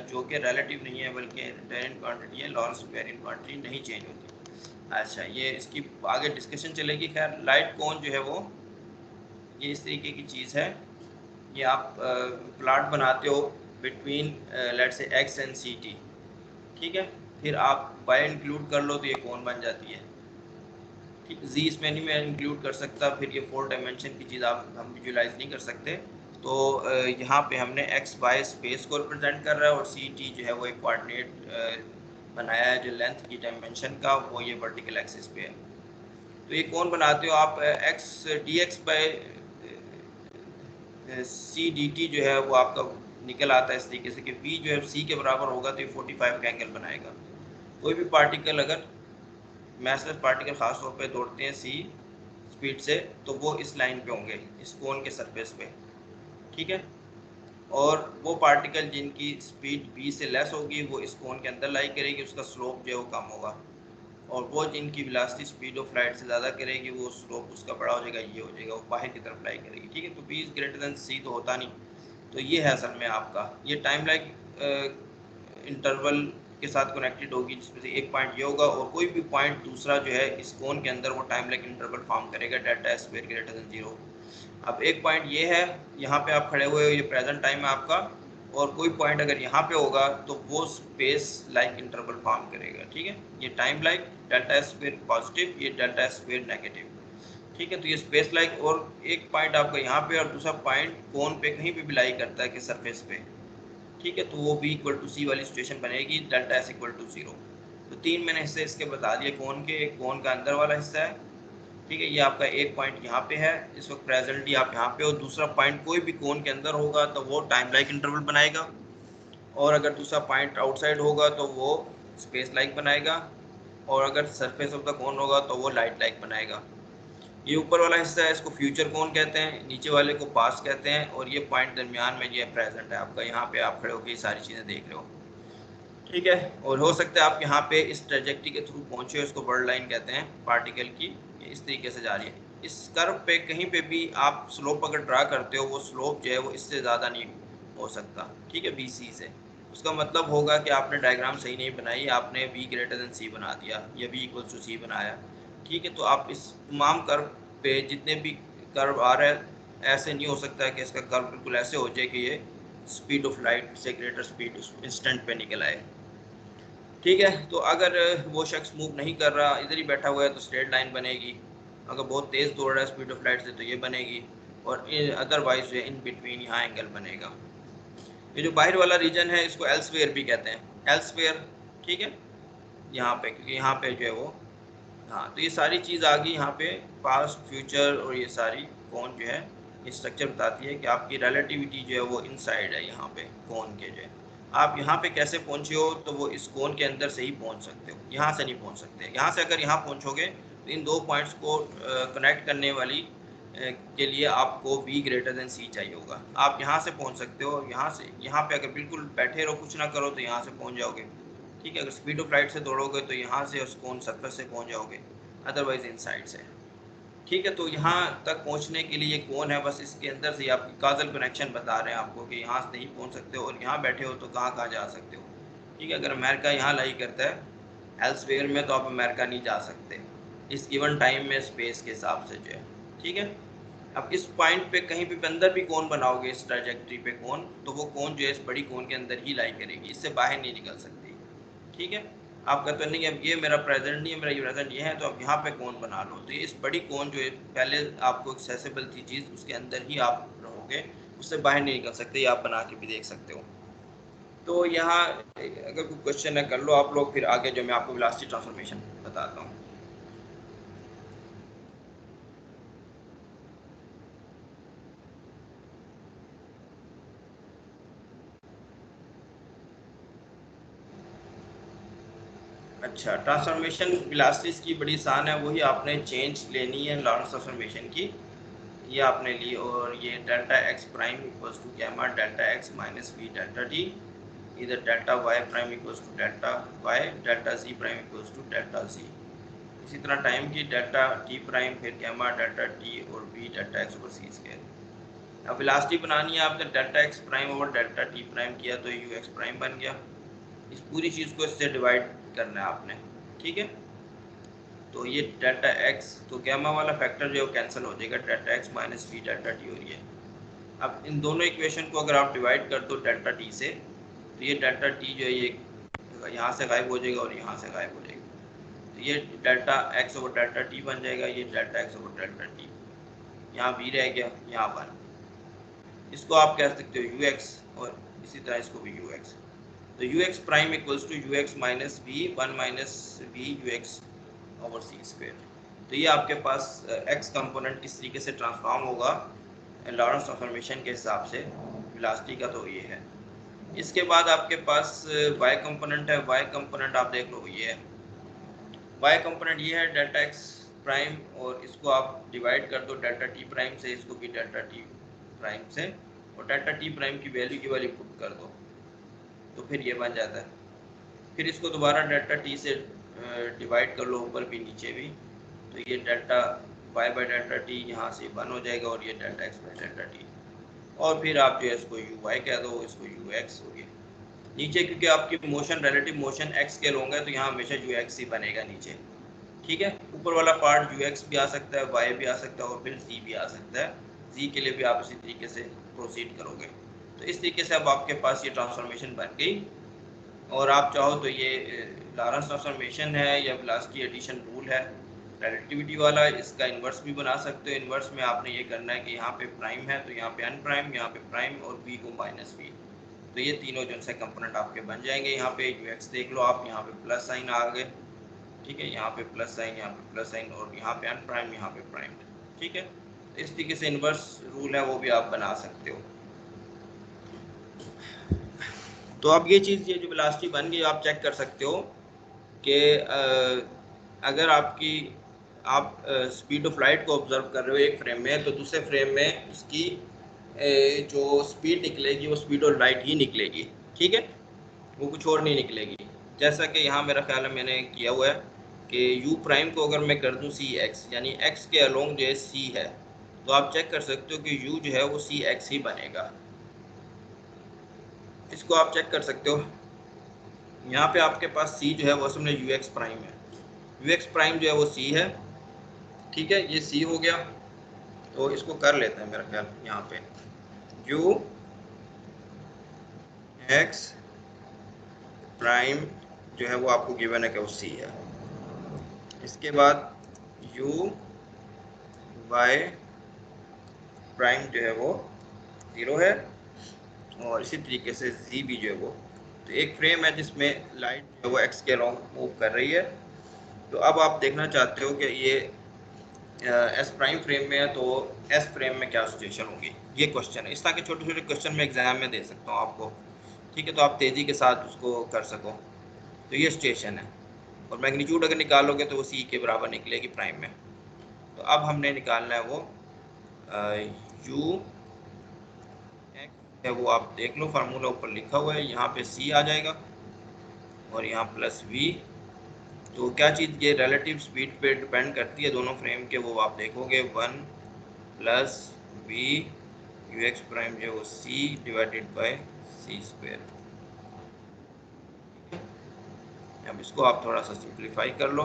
जो कि रिलेटिव नहीं है बल्कि इनवेरिएंट क्वांटिटी है, लॉरेंस इनवेरिएंट क्वांटिटी नहीं चेंज होती। अच्छा, ये इसकी आगे डिस्कशन चलेगी। खैर लाइट कोन जो है वो ये इस तरीके की चीज़ है, ये आप प्लॉट बनाते हो बिटवीन लेट से एक्स एंड सी टी, ठीक है, फिर आप वाई इंक्लूड कर लो तो ये कोन बन जाती है। ठीक, जी इसमें नहीं मैं इंक्लूड कर सकता, फिर ये 4 डायमेंशन की चीज़ आप हम विजुलाइज नहीं कर सकते। तो यहाँ पे हमने एक्स वाई स्पेस को रिप्रेजेंट कर रहा है और सी टी जो है वो एक कोऑर्डिनेट बनाया है जो लेंथ की डायमेंशन का, वो ये वर्टिकल एक्सिस पे है। तो ये कौन बनाते हो आप, X D X by C D T जो है वो आपका निकल आता है इस तरीके से कि v जो है सी के बराबर होगा तो ये 45 का एंगल बनाएगा। कोई भी पार्टिकल अगर मैसलेस पार्टिकल खास तौर पे दौड़ते हैं सी स्पीड से तो वो इस लाइन पे होंगे, इस कोन के सरफेस पे, ठीक है। और वो पार्टिकल जिनकी स्पीड v से लेस होगी वो इस कोन के अंदर लाई करेगी, उसका स्लोप जो है वो कम होगा। और वो जिनकी वेलोसिटी स्पीड ऑफ लाइट से ज़्यादा करेगी वो स्लोप उसका बड़ा हो जाएगा, ये हो जाएगा, वो बाहर की तरफ लाई करेगी, ठीक है। तो v is greater than c तो होता नहीं। तो ये है असल में आपका ये टाइम लाइक इंटरवल के साथ कनेक्टेड होगी, जिसमें से एक पॉइंट ये होगा और कोई भी पॉइंट दूसरा जो है इस कोन के अंदर वो टाइम लाइक इंटरवल फॉर्म करेगा delta S square greater than 0। अब एक पॉइंट ये है, यहाँ पे आप खड़े हुए हो, ये प्रेजेंट टाइम है आपका, और कोई पॉइंट अगर यहाँ पे होगा तो वो स्पेस लाइक इंटरवल फॉर्म करेगा, ठीक है। ये time like delta S square positive, ये डेल्टा एस स्क्वायर नेगेटिव, ठीक है। तो ये स्पेस लाइक, और एक पॉइंट आपका यहाँ पे और दूसरा पॉइंट कोन पे कहीं पे भी लाई करता है कि सरफेस पे, ठीक है। तो वो v इक्वल टू सी वाली सिचुएशन बनेगी, डेल्टा एस इक्वल टू 0। तो तीन मैंने हिस्से इसके बता दिए कोन के, एक कोन का अंदर वाला हिस्सा है, ठीक है, ये आपका एक पॉइंट यहाँ पे है इस वक्त प्रेजेंटली आप यहाँ पे हो, दूसरा पॉइंट कोई भी कोन के अंदर होगा तो वो टाइम लाइक इंटरवल बनाएगा, और अगर दूसरा पॉइंट आउटसाइड होगा तो वो स्पेस लाइक बनाएगा, और अगर सरफेस ऑफ द कोन होगा तो वो लाइट लाइक बनाएगा। ये ऊपर वाला हिस्सा है इसको फ्यूचर कोन कहते हैं, नीचे वाले को पास्ट कहते हैं, और ये पॉइंट दरमियान में ये प्रेजेंट है आपका, यहाँ पे आप खड़े होकर ये सारी चीज़ें देख रहे हो, ठीक है। और हो सकता है आप यहाँ पे इस ट्रेजेक्टरी के थ्रू पहुँचे हो, इसको बर्ड लाइन कहते हैं पार्टिकल की, ये इस तरीके से जा रही है। इस कर्व पे कहीं पे भी आप स्लोप अगर ड्रा करते हो वो स्लोप जो है वो इससे ज़्यादा नहीं हो सकता, ठीक है, बी सी से। उसका मतलब होगा कि आपने डायग्राम सही नहीं बनाई, आपने v ग्रेटर देन c बना दिया या v इक्वल टू c बनाया, ठीक है। तो आप इस तमाम कर्व पे जितने भी कर्व आ रहे हैं, ऐसे नहीं हो सकता है कि इसका कर्व बिल्कुल ऐसे हो जाए कि ये स्पीड ऑफ लाइट से ग्रेटर स्पीड इंस्टेंट पे निकल आए, ठीक है। तो अगर वो शख्स मूव नहीं कर रहा, इधर ही बैठा हुआ है तो स्ट्रेट लाइन बनेगी, अगर बहुत तेज़ दौड़ रहा है स्पीड ऑफ लाइट से तो ये बनेगी, और अदरवाइज जो इन बिटवीन यहाँ एंगल बनेगा। ये जो बाहर वाला रीजन है इसको एल्सवेयर भी कहते हैं, एल्सवेयर, ठीक है, यहाँ पे, क्योंकि यहाँ पे जो है वो, हाँ, तो ये सारी चीज़ आ गई यहाँ पे, पास्ट फ्यूचर, और ये सारी कौन जो है ये स्ट्रक्चर बताती है कि आपकी रिलेटिविटी जो है वो इनसाइड है यहाँ पे कौन के जो है। आप यहाँ पे कैसे पहुँचे हो, तो वो इस कोन के अंदर से ही पहुँच सकते हो, यहाँ से नहीं पहुँच सकते। यहाँ से अगर यहाँ पहुँचोगे तो इन दो पॉइंट्स को कनेक्ट करने वाली के लिए आपको v ग्रेटर देन c चाहिए होगा। आप यहाँ से पहुँच सकते हो, यहाँ से यहाँ पे अगर बिल्कुल बैठे रहो कुछ ना करो तो यहाँ से पहुँच जाओगे, ठीक है, अगर स्पीड ऑफ लाइट से दौड़ोगे तो यहाँ से उस कोन सरफेस से पहुँच जाओगे, अदरवाइज इनसाइड से। ठीक है, तो यहाँ तक पहुँचने के लिए कौन है, बस इसके अंदर से आपकी काजल कनेक्शन बता रहे हैं आपको कि यहाँ से नहीं पहुँच सकते और यहाँ बैठे हो तो कहाँ कहाँ जा सकते हो। ठीक है, अगर अमेरिका यहाँ लाई करता है एल्सवेयर में तो आप अमेरिका नहीं जा सकते इस गिवन टाइम में स्पेस के हिसाब से जो है। ठीक है, अब इस पॉइंट पे कहीं पे अंदर भी कौन बनाओगे इस ट्रैजेक्टरी पे कौन, तो वो कौन जो है इस बड़ी कौन के अंदर ही लाई करेगी, इससे बाहर नहीं निकल सकती। ठीक है, आप कहते हो नहीं अब ये मेरा प्रेजेंट नहीं है, मेरा ये प्रेजेंट ये है, तो अब यहाँ पे कौन बना लो, तो ये इस बड़ी कौन जो है पहले आपको एक्सेसिबल थी चीज़ उसके अंदर ही आप रहोगे, उससे बाहर नहीं निकल सकते, ये आप बना के भी देख सकते हो। तो यहाँ अगर कोई क्वेश्चन है कर लो आप लोग, फिर आगे जो मैं आपको वेलोसिटी ट्रांसफॉर्मेशन बताता हूँ। अच्छा, ट्रांसफॉर्मेशन वेलोसिटीज की बड़ी आसान है, वही आपने चेंज लेनी है लॉरेंस ट्रांसफॉर्मेशन की, ये आपने ली, और ये delta x prime equals to gamma delta x minus v delta t, इधर delta y prime equals to delta y, delta z prime equals to delta z. इसी तरह टाइम की डेल्टा टी प्राइम, फिर गैमा डेल्टा टी और v delta x over सी square. अब velocity बनानी है आपने, delta x prime over delta t prime किया तो यू एक्स प्राइम बन गया। इस पूरी चीज़ को इससे डिवाइड करना है आपने। ठीक है, तो ये डेल्टा एक्स, तो गैमा वाला फैक्टर जो है वो कैंसिल हो जाएगा, delta x minus v delta T हो रही है। अब इन दोनों इक्वेशन को अगर आप डिवाइड कर दो डेल्टा टी से, तो ये डेल्टा टी जो है ये यहाँ से गायब हो जाएगा और यहाँ से गायब हो जाएगा, तो ये delta x over delta T बन जाएगा, ये delta x over delta T, यहाँ वी रह गया, यहाँ वन, इसको आप कह सकते हो यू एक्स, और इसी तरह इसको भी यू एक्स। तो U X prime equals to U X minus V one minus V U X over C square. तो ये आपके पास एक्स कंपोनेंट किस तरीके से ट्रांसफॉर्म होगा लॉरेंस ट्रांसफॉर्मेशन के हिसाब से वेलोसिटी का, तो ये है। इसके बाद आपके पास वाई कंपोनेंट है, वाई कंपोनेंट आप देख लो ये है, वाई कंपोनेंट ये है डेल्टा एक्स प्राइम, और इसको आप डिवाइड कर दो डेल्टा टी प्राइम से, इसको भी डेल्टा टी प्राइम से, और डेल्टा टी प्राइम की वैल्यू की वाली पुट कर दो, तो फिर ये बन जाता है। फिर इसको दोबारा डेल्टा टी से डिवाइड कर लो ऊपर भी नीचे भी, तो ये delta Y by delta T यहाँ से वन हो जाएगा, और ये delta X by delta T, और फिर आप जो है इसको यू वाई कह दो, इसको यू एक्स हो गया नीचे, क्योंकि आपकी मोशन रिलेटिव मोशन एक्स के होंगे तो यहाँ हमेशा यू एक्स ही बनेगा नीचे। ठीक है, ऊपर वाला पार्ट यू एक्स भी आ सकता है, वाई भी आ सकता है, और फिर जी भी आ सकता है, जी के लिए भी आप इसी तरीके से प्रोसीड करोगे। तो इस तरीके से अब आपके पास ये ट्रांसफॉर्मेशन बन गई, और आप चाहो तो ये लॉरेंस ट्रांसफॉर्मेशन है या वेलोसिटी एडिशन रूल है रिलेटिविटी वाला, इसका इन्वर्स भी बना सकते हो। इन्वर्स में आपने ये करना है कि यहाँ पे प्राइम है तो यहाँ पे अन प्राइम, यहाँ पे प्राइम और वी को माइनस वी, तो ये तीनों जो से कंपोनेंट आपके बन जाएंगे। यहाँ पे यू एक्स देख लो आप, यहाँ पे प्लस साइन आ गए, ठीक है, यहाँ पे प्लस साइन, यहाँ पे प्लस साइन, और यहाँ पे अन प्राइम, यहाँ पे प्राइम। ठीक है, तो इस तरीके से इन्वर्स रूल है वो भी आप बना सकते हो। तो अब ये चीज़, ये जो वेलोसिटी बन गई, आप चेक कर सकते हो कि अगर आपकी आप स्पीड ऑफ लाइट को ऑब्जर्व कर रहे हो एक फ्रेम में, तो दूसरे फ्रेम में उसकी जो स्पीड निकलेगी वो स्पीड ऑफ लाइट ही निकलेगी। ठीक है, वो कुछ और नहीं निकलेगी। जैसा कि यहाँ मेरा ख्याल है मैंने किया हुआ है कि u प्राइम को अगर मैं कर दूँ सी एक्स, यानी x के अलोंग जो है c है, तो आप चेक कर सकते हो कि u जो है वो सी एक्स ही बनेगा। इसको आप चेक कर सकते हो। यहाँ पे आपके पास c जो है वो असल में यू एक्स प्राइम है, यू एक्स प्राइम जो है वो c है। ठीक है, ये c हो गया, तो इसको कर लेते हैं मेरा ख्याल, यहाँ पे यू एक्स प्राइम जो है वो आपको गिवन है कि वो c है। इसके बाद यू वाई प्राइम जो है वो 0 है, और इसी तरीके से जी भी जो है वो, तो एक फ्रेम है जिसमें लाइट जो है वो एक्स के अलोंग मूव कर रही है। तो अब आप देखना चाहते हो कि ये एस प्राइम फ्रेम में है, तो एस फ्रेम में क्या सिचुएशन होगी, ये क्वेश्चन है। इस तरह के छोटे छोटे क्वेश्चन मैं एग्जाम में दे सकता हूँ आपको। ठीक है, तो आप तेज़ी के साथ उसको कर सको। तो ये सिचुएशन है, और मैग्नीट्यूड अगर निकालोगे तो वो सी के बराबर निकलेगी प्राइम में। तो अब हमने निकालना है वो यू एक्स है, वो आप देख लो फार्मूला ऊपर लिखा हुआ है, यहाँ पे सी आ जाएगा, और यहाँ प्लस वी। तो क्या चीज़ ये रिलेटिव स्पीड पे डिपेंड करती है दोनों फ्रेम के, वो आप देखोगे 1 plus V U X prime जो है वो C divided by C square. अब इसको आप थोड़ा सा सिंप्लीफाई कर लो।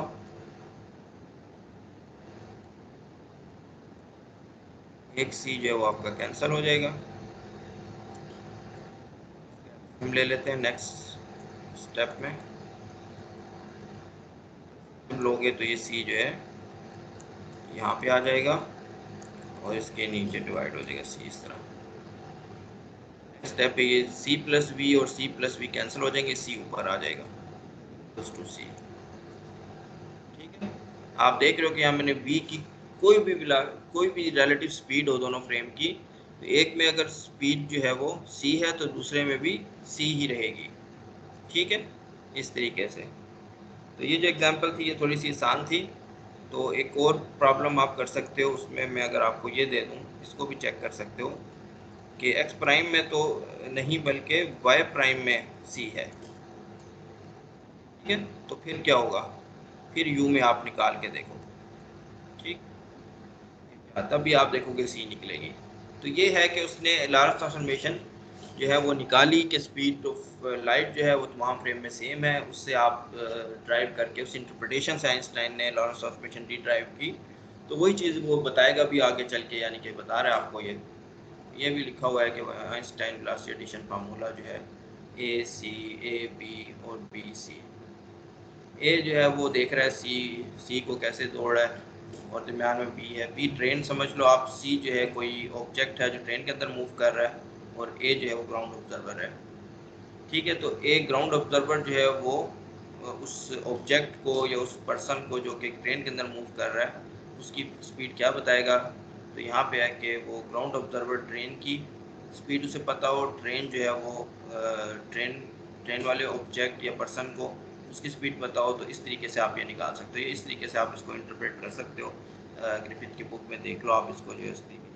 एक सी जो है वो आपका कैंसिल हो जाएगा। हम ले लेते हैं नेक्स्ट स्टेप में, लोगे तो ये सी जो है यहाँ पे आ जाएगा और इसके नीचे डिवाइड हो जाएगा सी इस तरह। स्टेप पे ये सी प्लस वी और सी प्लस वी कैंसिल हो जाएंगे, सी ऊपर आ जाएगा प्लस टू सी। ठीक है, आप देख रहे हो कि यहाँ मैंने वी की कोई भी रिलेटिव स्पीड हो दोनों फ्रेम की, तो एक में अगर स्पीड जो है वो सी है तो दूसरे में भी सी ही रहेगी। ठीक है, इस तरीके से। तो ये जो एग्जांपल थी ये थोड़ी सी आसान थी। तो एक और प्रॉब्लम आप कर सकते हो, उसमें मैं अगर आपको ये दे दूँ, इसको भी चेक कर सकते हो कि एक्स प्राइम में तो नहीं बल्कि वाई प्राइम में सी है। ठीक है, तो फिर क्या होगा, फिर यू में आप निकाल के देखो। ठीक, तभी आप देखोगे सी निकलेगी। तो ये है कि उसने लार्ज ट्रांसफॉर्मेशन जो है वो निकाली कि स्पीड ऑफ लाइट जो है वो तमाम फ्रेम में सेम है। उससे आप ड्राइव करके उस इंटरप्रिटेशन से आइंस्टाइन ने लॉरेंस ट्रांसफॉर्मेशन डी ड्राइव की। तो वही चीज़ वो बताएगा भी आगे चल के, यानी कि बता रहा है आपको। ये भी लिखा हुआ है कि आइंस्टाइन वेलोसिटी एडिशन फार्मूला जो है ए सी ए बी और बी सी। ए जो है वो देख रहा है सी को कैसे दौड़ रहा है और दरम्यान में बी है। बी ट्रेन समझ लो आप, सी जो है कोई ऑब्जेक्ट है जो ट्रेन के अंदर मूव कर रहा है और ए जो है वो ग्राउंड ऑब्जर्वर है। ठीक है, तो ए ग्राउंड ऑब्जर्वर जो है वो उस ऑब्जेक्ट को या उस पर्सन को जो कि ट्रेन के अंदर मूव कर रहा है उसकी स्पीड क्या बताएगा। तो यहाँ पे है कि वो ग्राउंड ऑब्जर्वर ट्रेन की स्पीड उसे पता हो, ट्रेन जो है वो ट्रेन वाले ऑब्जेक्ट या पर्सन को उसकी स्पीड पता हो। तो इस तरीके से आप ये निकाल सकते हो, इस तरीके से आप इसको इंटरप्रेट कर सकते हो। ग्रिफिथ की बुक में देख लो आप इसको जो है इस तरीके।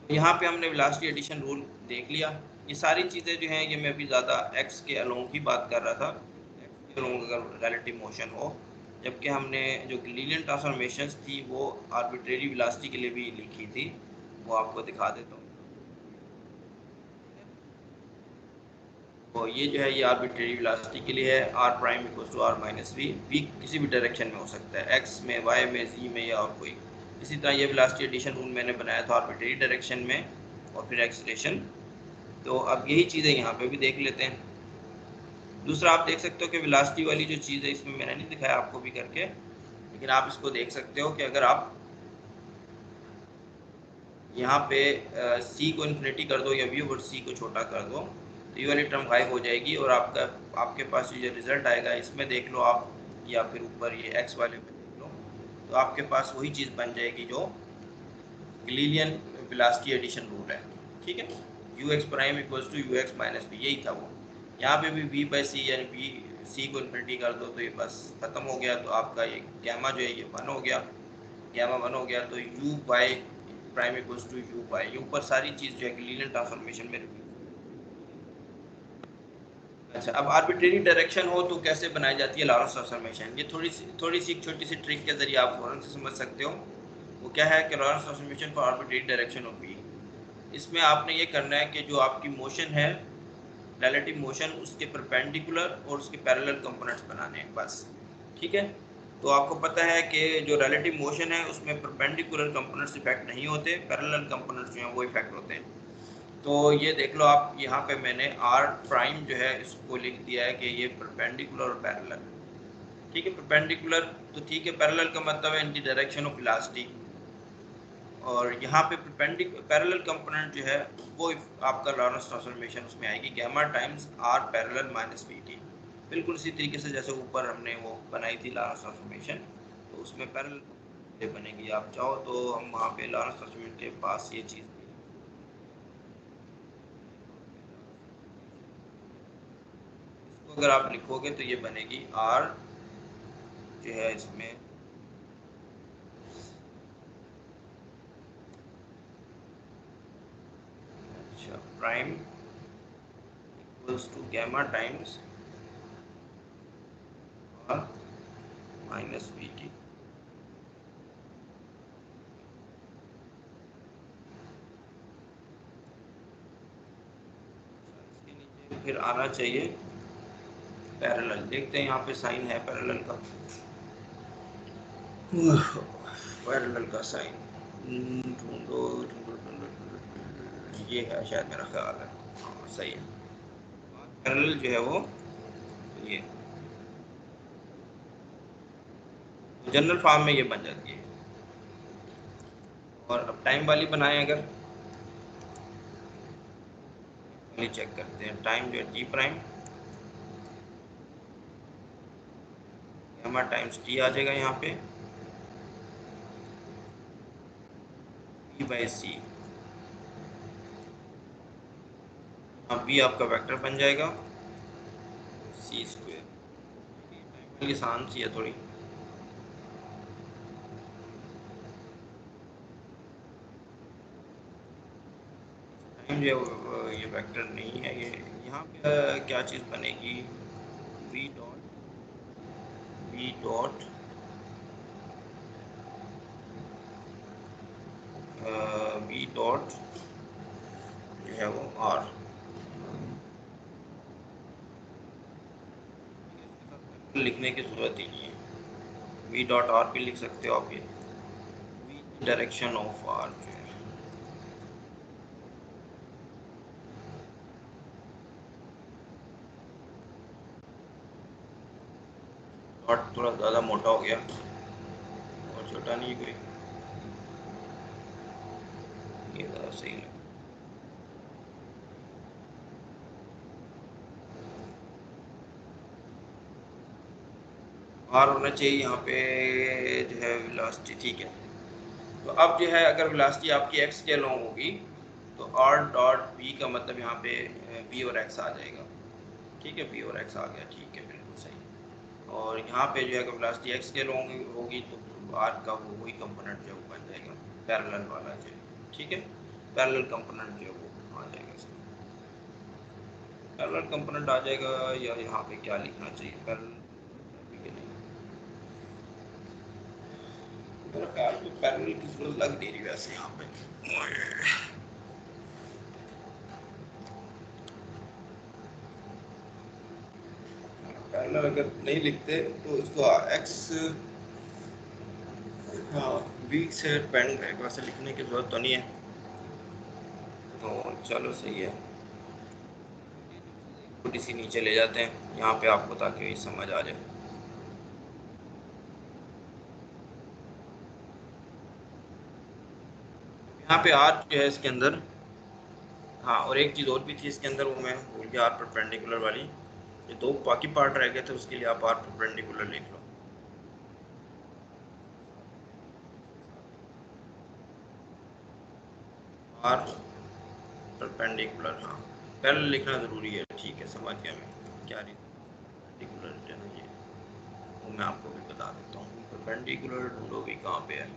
तो यहाँ पे हमने वेलोसिटी एडिशन रूल देख लिया। ये सारी चीज़ें जो हैं ये मैं अभी ज़्यादा एक्स के अलोंग की बात कर रहा था, एक्स के अलोंग अगर रिलेटिव मोशन हो, जबकि हमने जो लीनियर ट्रांसफॉर्मेशंस थी वो आर्बिट्रेरी वेलोसिटी के लिए भी लिखी थी, वो आपको दिखा देता हूँ। तो ये जो है ये आर्बिट्रेरी वेलोसिटी के लिए है, R prime equals to R minus V. V किसी भी डायरेक्शन में हो सकता है, एक्स में, वाई में, जी में या और कोई। इसी तरह ये वेलोसिटी एडिशन रूल मैंने बनाया था आर्बिट्रेरी डायरेक्शन में और फिर एक्सीलरेशन। तो अब यही चीज़ें यहाँ पे भी देख लेते हैं। दूसरा आप देख सकते हो कि वेलोसिटी वाली जो चीज़ है इसमें मैंने नहीं दिखाया आपको भी करके, लेकिन आप इसको देख सकते हो कि अगर आप यहाँ पे सी को इन्फिनिटी कर दो या वी ओवर सी को छोटा कर दो तो ये वाली टर्म गायब हो जाएगी और आपके पास जो रिजल्ट आएगा इसमें देख लो आप, या फिर ऊपर ये एक्स वाले में देख लो, तो आपके पास वही चीज़ बन जाएगी जो गलीलियन वेलोसिटी एडिशन रूल है। ठीक है, U X prime equals to U X minus B, यही था वो। यहाँ पे भी वी बाई सी यानी वी सी को इन्फिनिटी कर दो तो ये बस खत्म हो गया। तो आपका ये गैमा जो है ये 1 हो गया, गैमा 1 हो गया। तो U Y prime equals to U Y, ये ऊपर सारी चीज़ जो है लीनियर ट्रांसफॉर्मेशन में रिपीट। अच्छा, अब आर्बिट्रेरी डायरेक्शन हो तो कैसे बनाई जाती है लॉरेंस ट्रांसफॉर्मेशन, ये थोड़ी सी एक छोटी सी ट्रिक के जरिए आप फौरन से समझ सकते हो। वो क्या है कि Lorentz transformation for arbitrary direction of B, इसमें आपने ये करना है कि जो आपकी मोशन है रिलेटिव मोशन, उसके परपेंडिकुलर और उसके पैरेलल कंपोनेंट्स बनाने हैं बस। ठीक है, तो आपको पता है कि जो रिलेटिव मोशन है उसमें परपेंडिकुलर कंपोनेंट्स इफेक्ट नहीं होते, पैरेलल कंपोनेंट्स जो हैं वो इफेक्ट होते हैं। तो ये देख लो आप, यहाँ पे मैंने आर प्राइम जो है इसको लिख दिया है कि ये परपेंडिकुलर और पैरेलल। ठीक है, परपेंडिकुलर तो ठीक है, पैरेलल का मतलब है इन द डायरेक्शन ऑफ वेलोसिटी। और यहाँ पे पैरेलल कंपोनेंट जो है वो आपका लॉरेंस ट्रांसफॉर्मेशन उसमें आएगी, gamma times R parallel minus V T. बिल्कुल इसी तरीके से जैसे ऊपर हमने वो बनाई थी लॉरेंस ट्रांसफॉर्मेशन, तो उसमें पैरेलल बनेगी। आप चाहो तो हम वहाँ पे लॉरेंस ट्रांसफॉर्मेशन के पास ये चीज़, इसको अगर आप लिखोगे तो ये बनेगी आर जो है इसमें अच्छा prime equals to gamma times minus B की। इसके नीचे फिर आना चाहिए पैरेलल। देखते हैं यहाँ पे साइन है पैरेलल का, पैरेलल का साइन ढूंढो ढूंढो ढूंढो ढूंढो, ये है शायद, मेरा ख्याल है। हाँ सही है, पैरेलल जो है वो ये जनरल फॉर्म में ये बन जाती है। और अब टाइम वाली बनाएं, अगर चेक करते हैं टाइम जो है t prime gamma times t आ जाएगा यहाँ पे बी बाई सी। अब बी आपका वेक्टर बन जाएगा सी स्क्वायर। टाइम वाली आसान सी है थोड़ी। टाइम जो है ये वेक्टर नहीं है, ये यहाँ पे क्या चीज़ बनेगी, वी डॉट वी डॉट जो है वो आर। लिखने की जरूरत ही नहीं है, वी डॉट आर भी लिख सकते हो आप, ये वी डायरेक्शन ऑफ आर जो है। डॉट थोड़ा ज़्यादा मोटा हो गया और छोटा नहीं कोई, ये ज़्यादा सही है। आर होना चाहिए यहाँ पे जो है वेलोसिटी, ठीक है। तो अब जो है अगर वेलोसिटी आपकी एक्स के लॉन्ग होगी तो आर डॉट बी का मतलब यहाँ पे बी और एक्स आ जाएगा, ठीक है, बी और एक्स आ गया, ठीक है, बिल्कुल सही। और यहाँ पे जो है अगर वेलोसिटी एक्स के लॉन्ग होगी तो आर का वो वही कंपोनेंट जो है वो बन जाएगा पैरेलल वाला जो है, ठीक है, पैरेलल कंपोनेंट जो है वो आ जाएगा इसका। पैरेलल कंपोनेंट आ जाएगा, या यहाँ पे क्या लिखना चाहिए पैरेलल के नहीं, मेरा ख्याल में पैरेलल की जरूरत लग नहीं रही वैसे यहाँ पे। पैरेलल अगर नहीं लिखते तो इसको एक्स हाँ वीक से पेंड एक वैसे लिखने की जरूरत तो नहीं है, तो चलो सही है। थोड़ी सी नीचे ले जाते हैं यहाँ पे आपको, ताकि समझ आ जाए। यहाँ पे आर जो है इसके अंदर, हाँ और एक चीज़ और भी थी इसके अंदर, वो मैं भूल गया, आर परपेंडिकुलर वाली। ये दो बाकी पार्ट रह गए थे, उसके लिए आप आर परपेंडिकुलर लिख लो। आर परपेंडिकुलर, हाँ पहले लिखना ज़रूरी है, ठीक है, समझ गया मैं क्या परपेंडिकुलर है ना, ये वो मैं आपको भी बता देता हूँ। परपेंडिकुलर ढूंढो भी कहाँ पे है,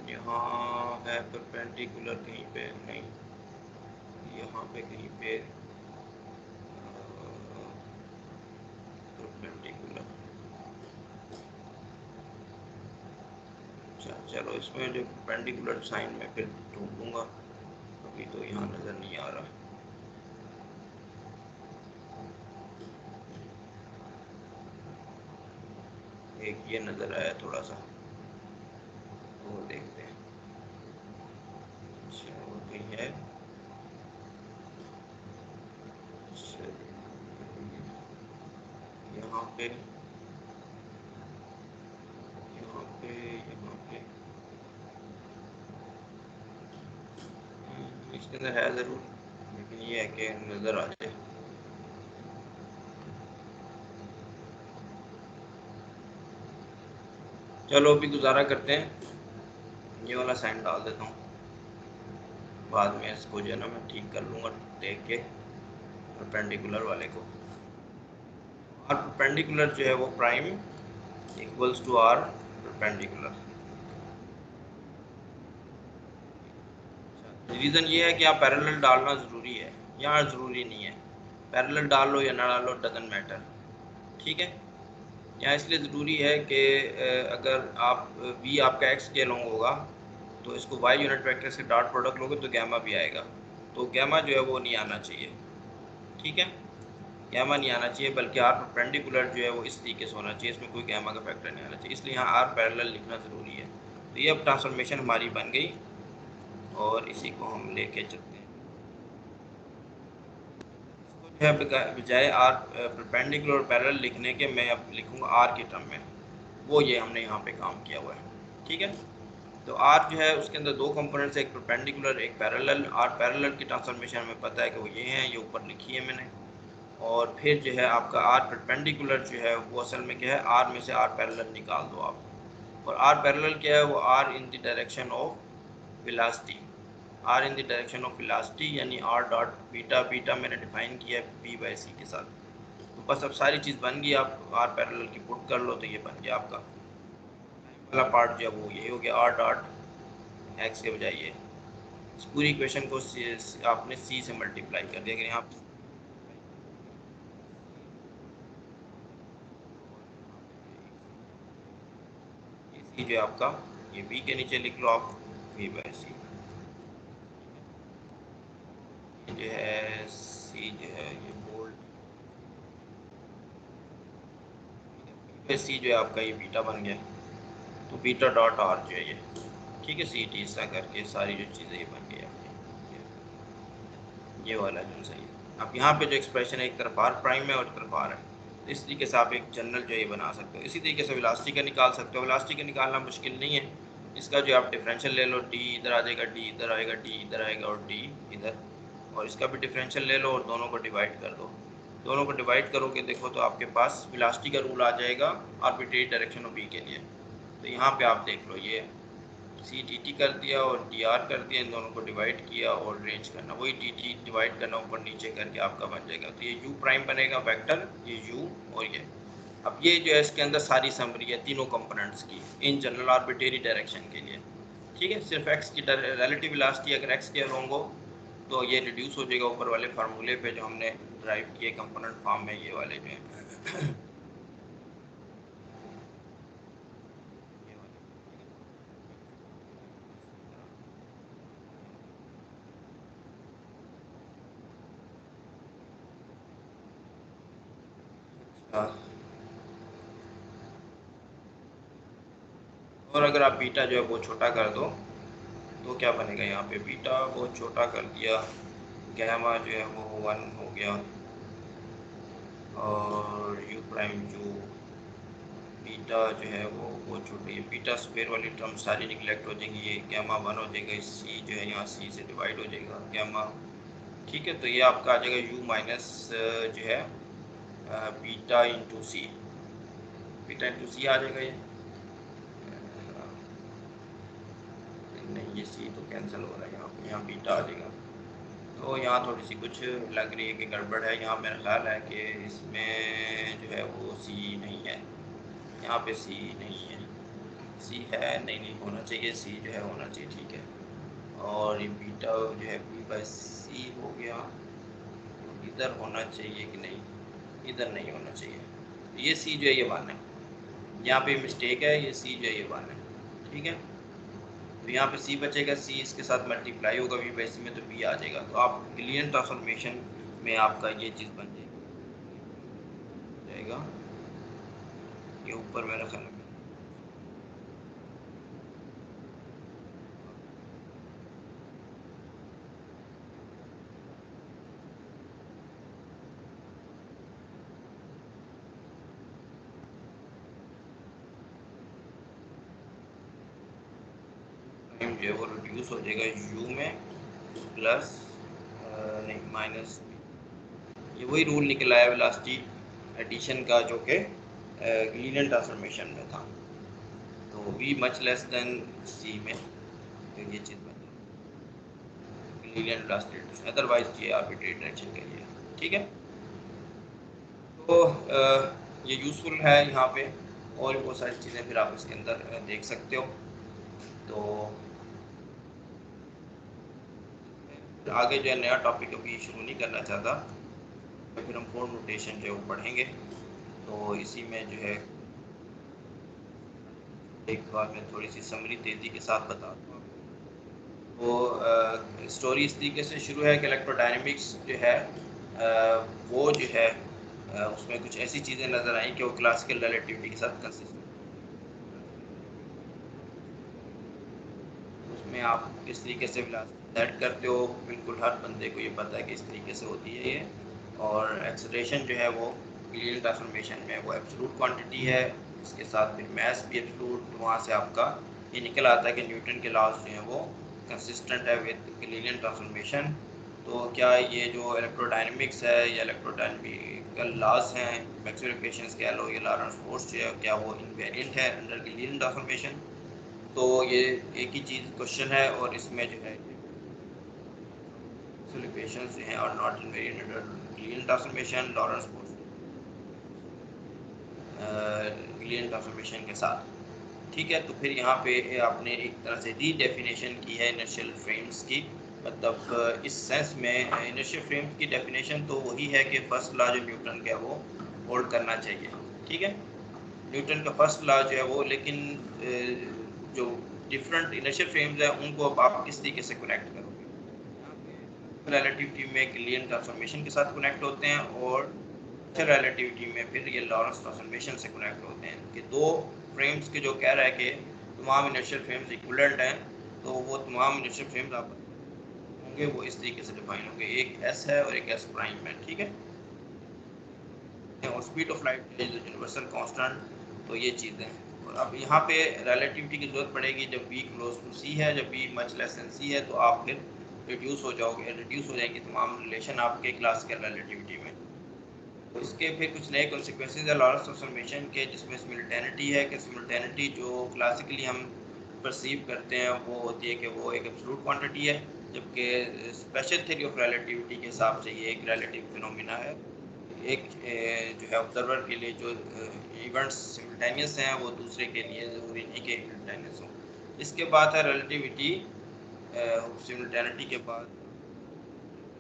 यहाँ है परपेंडिकुलर कहीं पे नहीं, यहाँ पे कहीं पे परपेंडिकुलर। अच्छा चलो, इसमें जो परपेंडिकुलर साइन में फिर ढूंढूंगा, अभी तो यहाँ नज़र नहीं आ रहा। एक ये नज़र आया थोड़ा सा, वो देखते हैं। अच्छा वो कहीं है, यहाँ पे यहाँ पे यहाँ पे इसके अंदर है ज़रूर, लेकिन ये है कि नज़र आ जाए। चलो अभी गुजारा करते हैं, ये वाला साइन डाल देता हूँ, बाद में इसको जो है ना मैं ठीक कर लूँगा देख के परपेंडिकुलर वाले को। आर परपेंडिकुलर जो है वो prime equals to R perpendicular. Reason ये है कि आप पैरेलल डालना ज़रूरी है, यहाँ ज़रूरी नहीं है, पैरेलल डाल लो या ना डालो डजंट मैटर, ठीक है। यहाँ इसलिए ज़रूरी है कि अगर आप v आपका x के लॉन्ग होगा तो इसको y यूनिट वेक्टर से डॉट प्रोडक्ट लोगे तो गैमा भी आएगा, तो गैमा जो है वो नहीं आना चाहिए, ठीक है, गैमा नहीं आना चाहिए, बल्कि आर परपेंडिकुलर जो है वो इस तरीके से होना चाहिए, इसमें कोई गैमा का फैक्टर नहीं आना चाहिए, इसलिए यहाँ आर पैरेलल लिखना ज़रूरी है। तो ये अब ट्रांसफॉर्मेशन हमारी बन गई और इसी को हम लेके चलते हैं। इसको जो है बजाय आर परपेंडिकुलर और पैरेलल लिखने के मैं अब लिखूँगा आर के टर्म में, वो ये हमने यहाँ पे काम किया हुआ है, ठीक है। तो आर जो है उसके अंदर दो कंपोनेंट्स, एक परपेंडिकुलर एक पैरेलल। आर पैरेलल की ट्रांसफॉर्मेशन हमें पता है कि वो ये हैं, ये ऊपर लिखी है मैंने। और फिर जो है आपका आर परपेंडिकुलर जो है वो असल में क्या है, आर में से आर पैरेलल निकाल दो आप, और आर पैरेलल क्या है, वो R in the direction of velocity, R in the direction of velocity, यानी आर डॉट बीटा, बीटा मैंने डिफाइन किया है पी बाई सी के साथ। तो बस अब सारी चीज़ बन गई, आप आर पैरेलल की पुट कर लो तो ये बन गया आपका वाला पार्ट जो है वो यही हो गया, आर डॉट एक्स के बजाय ये। इस पूरी इक्वेशन को आपने सी से मल्टीप्लाई कर दिया। अगर यहाँ सी जो है आपका ये बी के नीचे लिख लो आप, वी बाई सी जो है, सी जो है ये बोल्ड बाई सी जो है आपका ये बीटा बन गया, तो बीटा डॉट आर जो है ये, ठीक है, सी टी सा करके सारी जो चीज़ें ये बन गई आपकी, ये वाला जो सही है। अब यहाँ पे जो एक्सप्रेशन है एक तरफ आर प्राइम है और एक तरफ आर है, तो इस तरीके से आप एक जनरल जो ये बना सकते हो। इसी तरीके से वेलोसिटी का निकाल सकते हो, वेलोसिटी का निकालना मुश्किल नहीं है, इसका जो आप डिफरेंशियल ले लो, डी इधर आ जाएगा, डी इधर आएगा, डी इधर आएगा और डी इधर, और इसका भी डिफरेंशियल ले लो और दोनों को डिवाइड कर दो। दोनों को डिवाइड करोगे देखो तो आपके पास वेलोसिटी का रूल आ जाएगा आर्बिट्रेरी डायरेक्शन ऑफ बी के लिए। तो यहाँ पे आप देख लो, ये सी टी टी कर दिया और डी आर कर दिया, इन दोनों को डिवाइड किया और रेंज करना, वही टी टी डिवाइड करना ऊपर नीचे करके आपका बन जाएगा। तो ये यू प्राइम बनेगा वेक्टर, ये यू और ये। अब ये जो है इसके अंदर सारी समरी है तीनों कंपोनेंट्स की इन जनरल आर्बिट्रेरी डायरेक्शन के लिए, ठीक है। सिर्फ एक्स की रिलेटिव वेलोसिटी अगर एक्स के अलोंग हो तो ये रिड्यूस हो जाएगा ऊपर वाले फार्मूले पे जो हमने ड्राइव किए कंपोनेंट फॉर्म में, ये वाले जो हैं और अगर आप बीटा जो है वो छोटा कर दो तो क्या बनेगा, यहाँ पे बीटा बहुत छोटा कर दिया, गैमा जो है वो 1 हो गया, और यू प्राइम यू बीटा जो है वो बहुत छोटी है, बीटा स्क्वायर वाली टर्म सारी निगलेक्ट हो जाएंगी, ये गैमा 1 हो जाएगा, सी जो है यहाँ सी से डिवाइड हो जाएगा गैमा, ठीक है। तो ये आपका आ जाएगा यू माइनस जो है बीटा इंटू सी, बीटा इंटू सी आ जाएगा ये, नहीं ये सी तो कैंसिल हो रहा है, यहाँ बीटा आ जाएगा। तो यहाँ थोड़ी सी कुछ लग रही है कि गड़बड़ है, यहाँ मेरा ख्याल है कि इसमें जो है वो सी नहीं है, यहाँ पे सी नहीं है, सी है नहीं, नहीं होना चाहिए, सी जो है होना चाहिए, ठीक है। और ये बीटा जो है बी बाई सी हो गया, इधर होना चाहिए कि नहीं, इधर नहीं होना चाहिए, ये सी जो है ये 1 है, यहाँ पे मिस्टेक है, ये सी जो है ये 1 है, ठीक है। तो यहाँ पे सी बचेगा, सी इसके साथ मल्टीप्लाई होगा वी बाई सी में तो बी आ जाएगा, तो आप गिलियन ट्रांसफॉर्मेशन में आपका ये चीज़ बन जाएगा, ये ऊपर मेरा ख्याल है जो है वो रिड्यूस हो जाएगा यू में प्लस नहीं माइनस, ये वही रूल निकल आया वेलोसिटी एडिशन का जो कि गिलियन ट्रांसफॉर्मेशन में था, तो वी मच लेस देन सी में, तो ये चीज़ बन जाएगी गिलियन वेलोसिटी एडिशन, अदरवाइज ये आर्बिट्रेरी डायरेक्शन के लिए, ठीक है। तो ये यूज़फुल है यहाँ पे, और बहुत सारी चीज़ें फिर आप इसके अंदर देख सकते हो। तो आगे जो है नया टॉपिक अभी शुरू नहीं करना चाहता, तो फिर हम कोड नोटेशन जो है वो पढ़ेंगे, तो इसी में जो है एक बार मैं थोड़ी सी समरी तेज़ी के साथ बताता हूँ। वो स्टोरी इस तरीके से शुरू है कि इलेक्ट्रोडायनेमिक्स जो है वो जो है उसमें कुछ ऐसी चीज़ें नज़र आई कि वो क्लासिकल रिलेटिविटी के साथ कंसिस्टेंट। उसमें आप किस तरीके से सेट करते हो, बिल्कुल हर बंदे को ये पता है कि इस तरीके से होती है ये। और एक्सेलरेशन जो है वो लीनियर ट्रांसफॉर्मेशन में वो एब्सोल्यूट क्वांटिटी है, इसके साथ फिर मास भी एब्सोल्यूट, तो वहाँ से आपका ये निकल आता है कि न्यूटन के लॉज जो हैं वो कंसिस्टेंट है विद लीनियर ट्रांसफॉर्मेशन। तो क्या ये जो इलेक्ट्रोडायनेमिक्स है या इलेक्ट्रोडायनेमिकल लॉज हैं, मैक्सवेल इक्वेशंस कह लो, ये लॉरेंस फोर्स जो है, क्या वो इनवेरिएंट है अंडर लीनियर ट्रांसफॉर्मेशन? तो ये एक ही चीज़ क्वेश्चन है, और इसमें जो है इक्वेशंस जो हैं और not invariant under linear transformation, Lawrence force linear transformation के साथ। ठीक है, तो फिर यहाँ पे आपने एक तरह से रीडेफिनेशन की है इनर्शियल फ्रेम्स की। मतलब इस सेंस में इनर्शियल फ्रेम्स की डेफिनेशन तो वही है कि फर्स्ट लॉ जो न्यूटन का है वो होल्ड करना चाहिए। ठीक है, न्यूटन का फर्स्ट लॉ जो है वो, लेकिन जो डिफरेंट इनर्शियल फ्रेम्स है उनको अब आप किस तरीके से कनेक्ट करोगे? रिलेटिविटी में गिलियन ट्रांसफॉर्मेशन के साथ कनेक्ट होते हैं, और रिलेटिविटी में फिर ये लॉरेंस ट्रांसफॉर्मेशन से कनेक्ट होते हैं कि दो फ्रेम्स के जो कह रहा है कि तमाम इनर्शियल फ्रेम्स इक्विवेलेंट हैं, तो वो तमाम इनर्शियल फ्रेम्स आप होंगे वो इस तरीके से डिफाइन होंगे, एक एस है और एक एस प्राइम है। ठीक है, और speed of light is universal constant. तो ये चीज़ें हैं, और अब यहाँ पे रिलेटिविटी की जरूरत पड़ेगी जब v क्लोज टू c है, जब v much less than c है, तो आप फिर रिड्यूस हो जाएंगी तमाम रिलेशन आपके क्लासिकल रिलेटिविटी में। तो इसके फिर कुछ नए कॉन्सिक्वेंसेज है लॉरेंस ट्रांसफॉर्मेशन के, जिसमें सिमिल्टेनिटी है कि सिमिल्टेनिटी जो क्लासिकली हम परसीव करते हैं वो होती है कि वो एक एब्सोल्यूट क्वांटिटी है, जबकि स्पेशल थ्योरी ऑफ रिलेटिविटी के हिसाब से ये एक रिलेटिव फिनोमिना है। एक जो है ऑब्जर्वर के लिए जो इवेंट्स सिमिल्टेनियस हैं वो दूसरे के लिए ज़रूरी नहीं कि सिमिल्टेनियस हो। इसके बाद है रिलेटिविटी, सिमिल्टेनिटी के बाद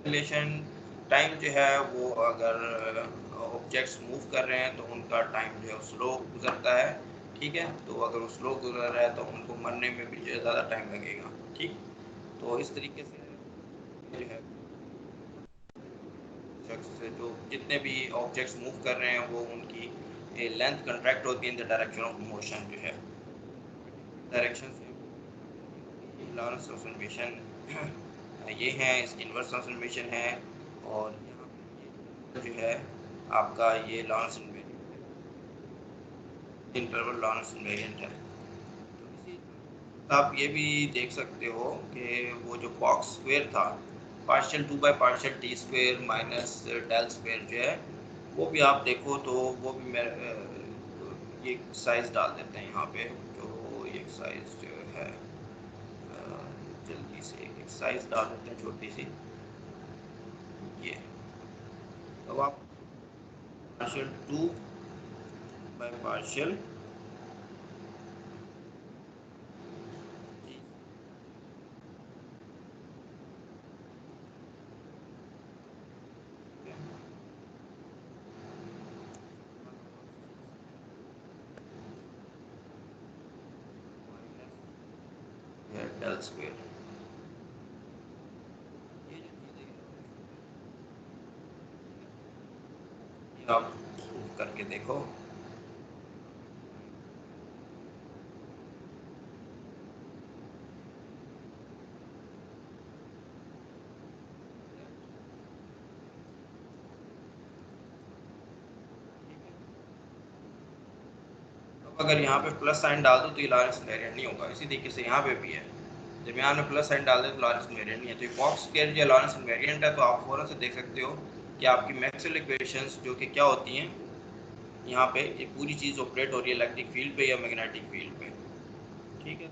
रिलेशन टाइम जो है वो, अगर ऑब्जेक्ट्स मूव कर रहे हैं तो उनका टाइम जो है स्लो गुजरता है। ठीक है, तो अगर वो स्लो गुजर रहा है तो उनको मरने में भी जो है ज़्यादा टाइम लगेगा। ठीक, तो इस तरीके से जो है जो जितने भी ऑब्जेक्ट्स मूव कर रहे हैं वो उनकी लेंथ कंट्रैक्ट होती है इन द डायरेक्शन ऑफ मोशन जो है, डायरेक्शन से लॉरेंस ट्रांसफॉर्मेशन ये है, इसकी इन्वर्स ट्रांसफॉर्मेशन है, और यहाँ पे जो है आपका ये लॉरेंस इंटरवल लॉरेंस इनवेरिएंट है। तो आप ये भी देख सकते हो कि वो जो बॉक्स स्क्वायर था, पार्शियल 2/पार्शियल t² माइनस डेल स्क्वायर जो है, वो भी आप देखो तो वो भी मैं ये साइज डाल देते हैं यहाँ पे, जो ये साइज जो है जल्दी से एक साइज डाल देते हैं छोटी सी, ये। तो आप पार्शियल 2/पार्शियल डेल स्क्वायर, ये जो चीज़ें आप करके देखो। अगर यहाँ पे प्लस साइन डाल दो तो ये लॉरेंस इनवेरिएंट नहीं होगा। इसी तरीके से यहाँ पे भी है, जब यहाँ में प्लस साइन डाल दे तो लॉरेंस इनवेरिएंट नहीं है। तो ये बॉक्स स्क्वायर जो लॉरेंस इनवेरिएंट है, तो आप फौरन से देख सकते हो कि आपकी मैक्सवेल इक्वेशंस जो कि क्या होती हैं, यहाँ पे ये पूरी चीज़ ऑपरेट हो रही है इलेक्ट्रिक फील्ड पे या मैग्नेटिक फील्ड पे। ठीक है,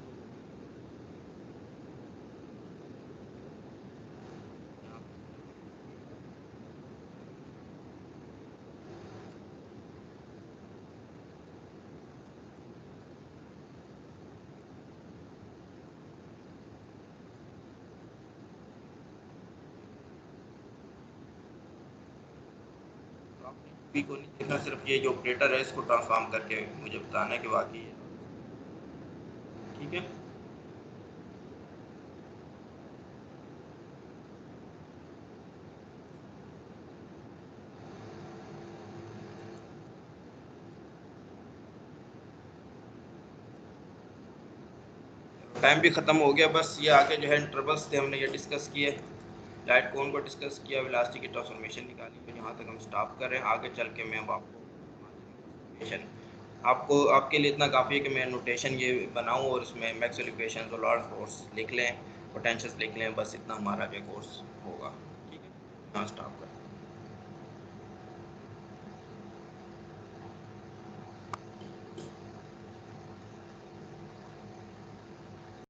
पी को नहीं देखना, सिर्फ ये जो ऑपरेटर है इसको ट्रांसफॉर्म करके मुझे बताना है कि वाकई टाइम भी ख़त्म हो गया। बस ये आगे जो है इंटरवल्स थे, हमने ये डिस्कस किए, लाइट कोन को डिस्कस किया, वेलोसिटी की ट्रांसफॉर्मेशन निकाली। तो यहाँ तक हम स्टॉप कर रहे हैं। आगे चल के मैं अब आपको आपके लिए इतना काफ़ी है कि मैं नोटेशन ये बनाऊँ और इसमें मैक्सवेल इक्वेशंस और लॉ ऑफ फोर्स लिख लें, पोटेंशियल्स लिख लें, बस इतना हमारा जो कोर्स होगा। ठीक है, यहाँ स्टॉप कर।